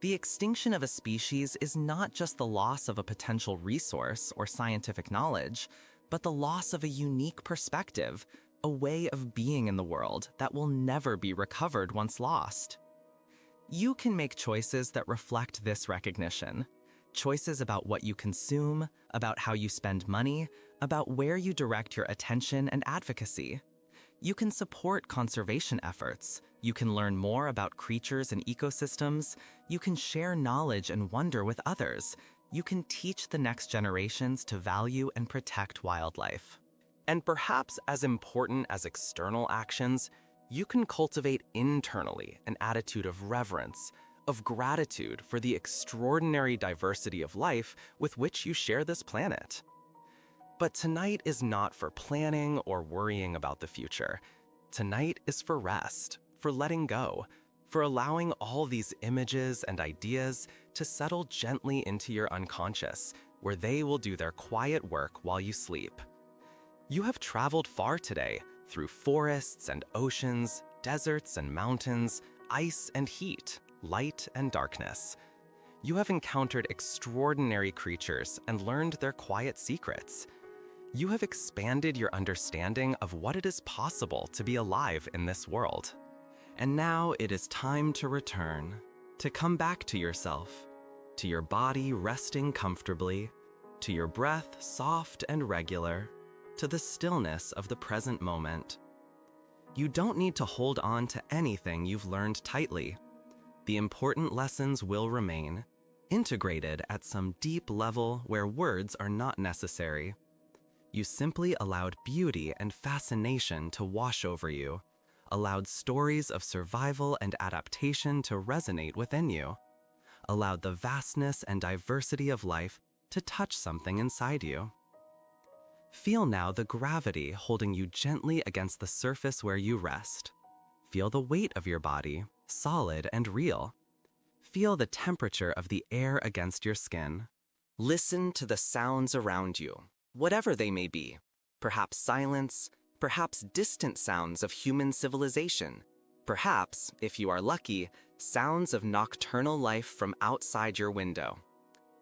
The extinction of a species is not just the loss of a potential resource or scientific knowledge, but the loss of a unique perspective, a way of being in the world that will never be recovered once lost. You can make choices that reflect this recognition. Choices about what you consume, about how you spend money, about where you direct your attention and advocacy. You can support conservation efforts. You can learn more about creatures and ecosystems. You can share knowledge and wonder with others. You can teach the next generations to value and protect wildlife. And perhaps as important as external actions, you can cultivate internally an attitude of reverence, of gratitude for the extraordinary diversity of life with which you share this planet. But tonight is not for planning or worrying about the future. Tonight is for rest, for letting go, for allowing all these images and ideas to settle gently into your unconscious, where they will do their quiet work while you sleep. You have traveled far today, through forests and oceans, deserts and mountains, ice and heat, light and darkness. You have encountered extraordinary creatures and learned their quiet secrets. You have expanded your understanding of what it is possible to be alive in this world. And now it is time to return, to come back to yourself, to your body resting comfortably, to your breath soft and regular, to the stillness of the present moment. You don't need to hold on to anything you've learned tightly. The important lessons will remain, integrated at some deep level where words are not necessary. You simply allowed beauty and fascination to wash over you, allowed stories of survival and adaptation to resonate within you, allowed the vastness and diversity of life to touch something inside you. Feel now the gravity holding you gently against the surface where you rest. Feel the weight of your body, solid and real. Feel the temperature of the air against your skin. Listen to the sounds around you, whatever they may be. Perhaps silence, perhaps distant sounds of human civilization. Perhaps, if you are lucky, sounds of nocturnal life from outside your window.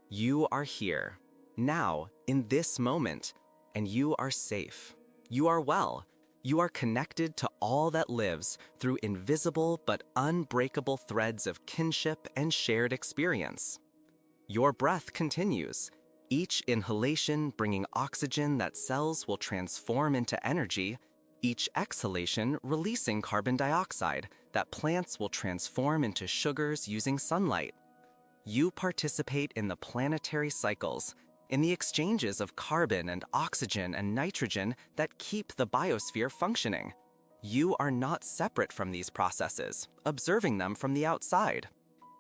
You are here, now, in this moment, and you are safe. You are well. You are connected to all that lives through invisible but unbreakable threads of kinship and shared experience. Your breath continues, each inhalation bringing oxygen that cells will transform into energy, each exhalation releasing carbon dioxide that plants will transform into sugars using sunlight. You participate in the planetary cycles, in the exchanges of carbon and oxygen and nitrogen that keep the biosphere functioning. You are not separate from these processes, observing them from the outside.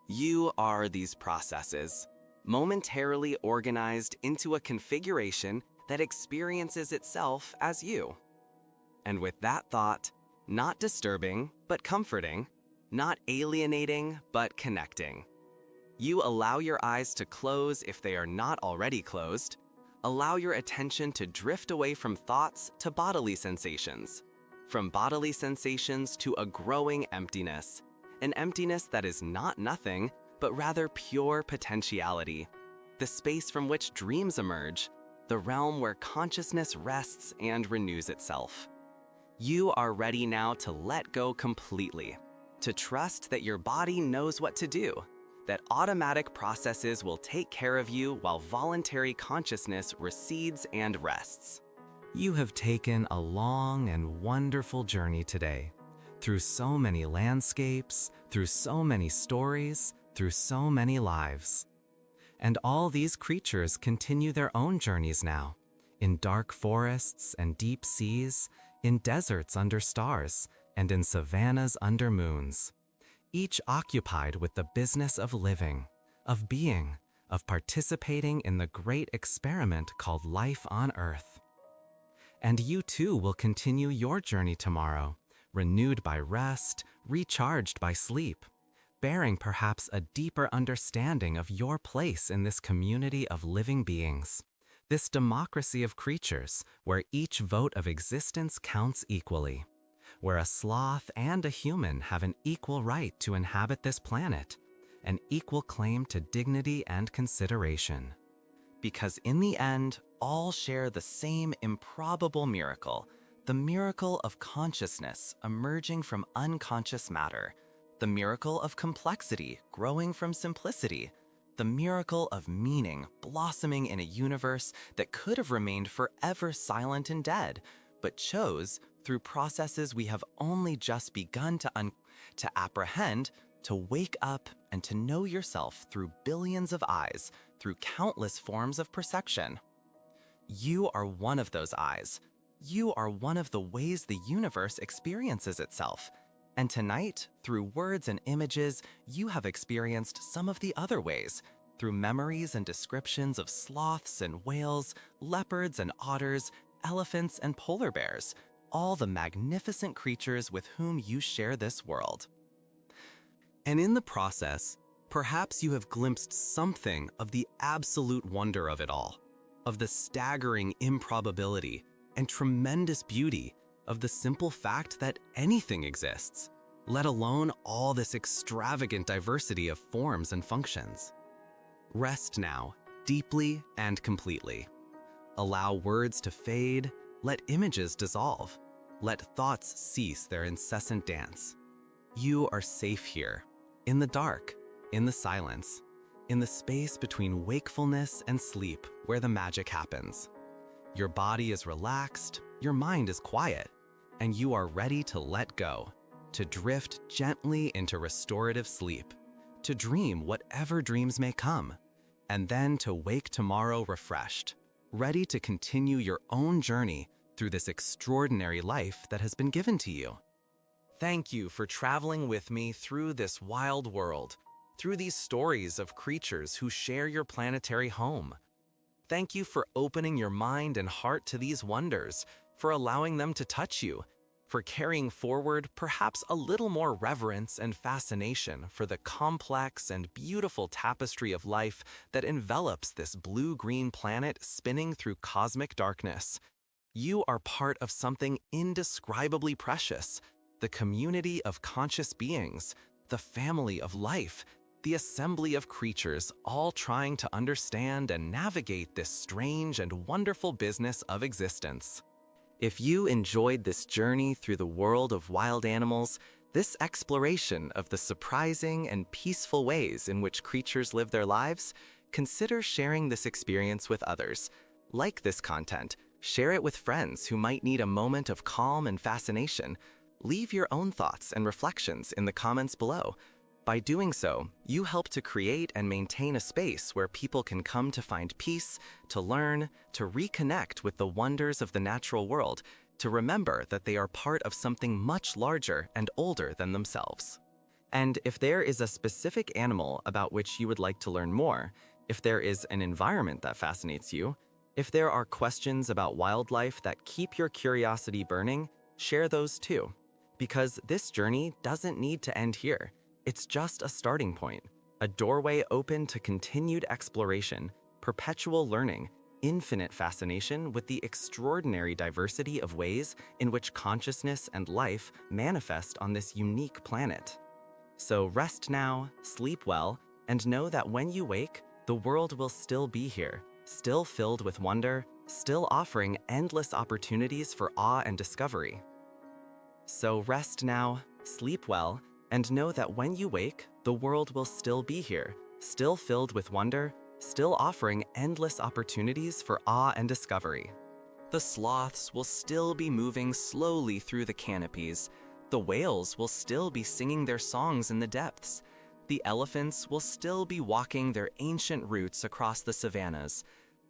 You are these processes, momentarily organized into a configuration that experiences itself as you. And with that thought, not disturbing, but comforting, not alienating, but connecting, you allow your eyes to close if they are not already closed. Allow your attention to drift away from thoughts to bodily sensations, from bodily sensations to a growing emptiness, an emptiness that is not nothing, but rather pure potentiality, the space from which dreams emerge, the realm where consciousness rests and renews itself. You are ready now to let go completely, to trust that your body knows what to do, that automatic processes will take care of you while voluntary consciousness recedes and rests. You have taken a long and wonderful journey today, through so many landscapes, through so many stories, through so many lives. And all these creatures continue their own journeys now, in dark forests and deep seas, in deserts under stars, and in savannas under moons, each occupied with the business of living, of being, of participating in the great experiment called life on Earth. And you too will continue your journey tomorrow, renewed by rest, recharged by sleep, bearing perhaps a deeper understanding of your place in this community of living beings, this democracy of creatures where each vote of existence counts equally, where a sloth and a human have an equal right to inhabit this planet, an equal claim to dignity and consideration. Because in the end, all share the same improbable miracle, the miracle of consciousness emerging from unconscious matter, the miracle of complexity growing from simplicity, the miracle of meaning blossoming in a universe that could have remained forever silent and dead, but chose, through processes we have only just begun to apprehend, to wake up and to know yourself through billions of eyes, through countless forms of perception. You are one of those eyes. You are one of the ways the universe experiences itself. And tonight, through words and images, you have experienced some of the other ways, through memories and descriptions of sloths and whales, leopards and otters, elephants and polar bears, all the magnificent creatures with whom you share this world. And in the process, perhaps you have glimpsed something of the absolute wonder of it all, of the staggering improbability and tremendous beauty of the simple fact that anything exists, let alone all this extravagant diversity of forms and functions. Rest now, deeply and completely. Allow words to fade, let images dissolve, let thoughts cease their incessant dance. You are safe here, in the dark, in the silence, in the space between wakefulness and sleep where the magic happens. Your body is relaxed, your mind is quiet, and you are ready to let go, to drift gently into restorative sleep, to dream whatever dreams may come, and then to wake tomorrow refreshed, ready to continue your own journey through this extraordinary life that has been given to you. Thank you for traveling with me through this wild world, through these stories of creatures who share your planetary home. Thank you for opening your mind and heart to these wonders, for allowing them to touch you, for carrying forward perhaps a little more reverence and fascination for the complex and beautiful tapestry of life that envelops this blue-green planet spinning through cosmic darkness. You are part of something indescribably precious, the community of conscious beings, the family of life, the assembly of creatures all trying to understand and navigate this strange and wonderful business of existence. If you enjoyed this journey through the world of wild animals, this exploration of the surprising and peaceful ways in which creatures live their lives, consider sharing this experience with others. Like this content, share it with friends who might need a moment of calm and fascination. Leave your own thoughts and reflections in the comments below. By doing so, you help to create and maintain a space where people can come to find peace, to learn, to reconnect with the wonders of the natural world, to remember that they are part of something much larger and older than themselves. And if there is a specific animal about which you would like to learn more, if there is an environment that fascinates you, if there are questions about wildlife that keep your curiosity burning, share those too. Because this journey doesn't need to end here. It's just a starting point, a doorway open to continued exploration, perpetual learning, infinite fascination with the extraordinary diversity of ways in which consciousness and life manifest on this unique planet. So rest now, sleep well, and know that when you wake, the world will still be here, still filled with wonder, still offering endless opportunities for awe and discovery. So rest now, sleep well, And know that when you wake, the world will still be here, still filled with wonder, still offering endless opportunities for awe and discovery. The sloths will still be moving slowly through the canopies. The whales will still be singing their songs in the depths. The elephants will still be walking their ancient routes across the savannas.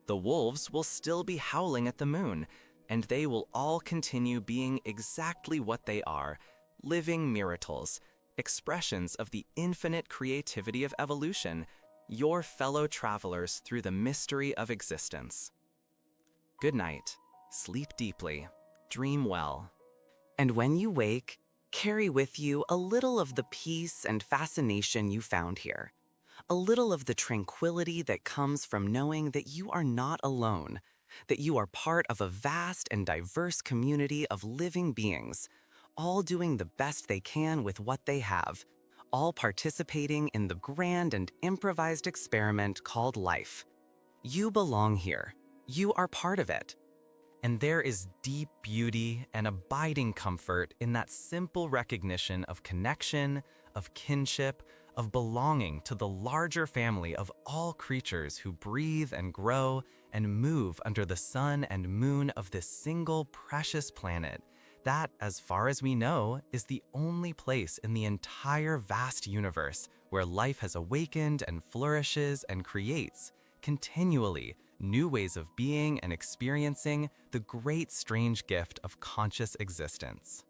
The wolves will still be howling at the moon, and they will all continue being exactly what they are, living miracles, expressions of the infinite creativity of evolution, your fellow travelers through the mystery of existence. Good night. Sleep deeply. Dream well. And when you wake, carry with you a little of the peace and fascination you found here, a little of the tranquility that comes from knowing that you are not alone, that you are part of a vast and diverse community of living beings, all doing the best they can with what they have, all participating in the grand and improvised experiment called life. You belong here. You are part of it. And there is deep beauty and abiding comfort in that simple recognition of connection, of kinship, of belonging to the larger family of all creatures who breathe and grow and move under the sun and moon of this single precious planet that, as far as we know, is the only place in the entire vast universe where life has awakened and flourishes and creates, continually, new ways of being and experiencing the great strange gift of conscious existence.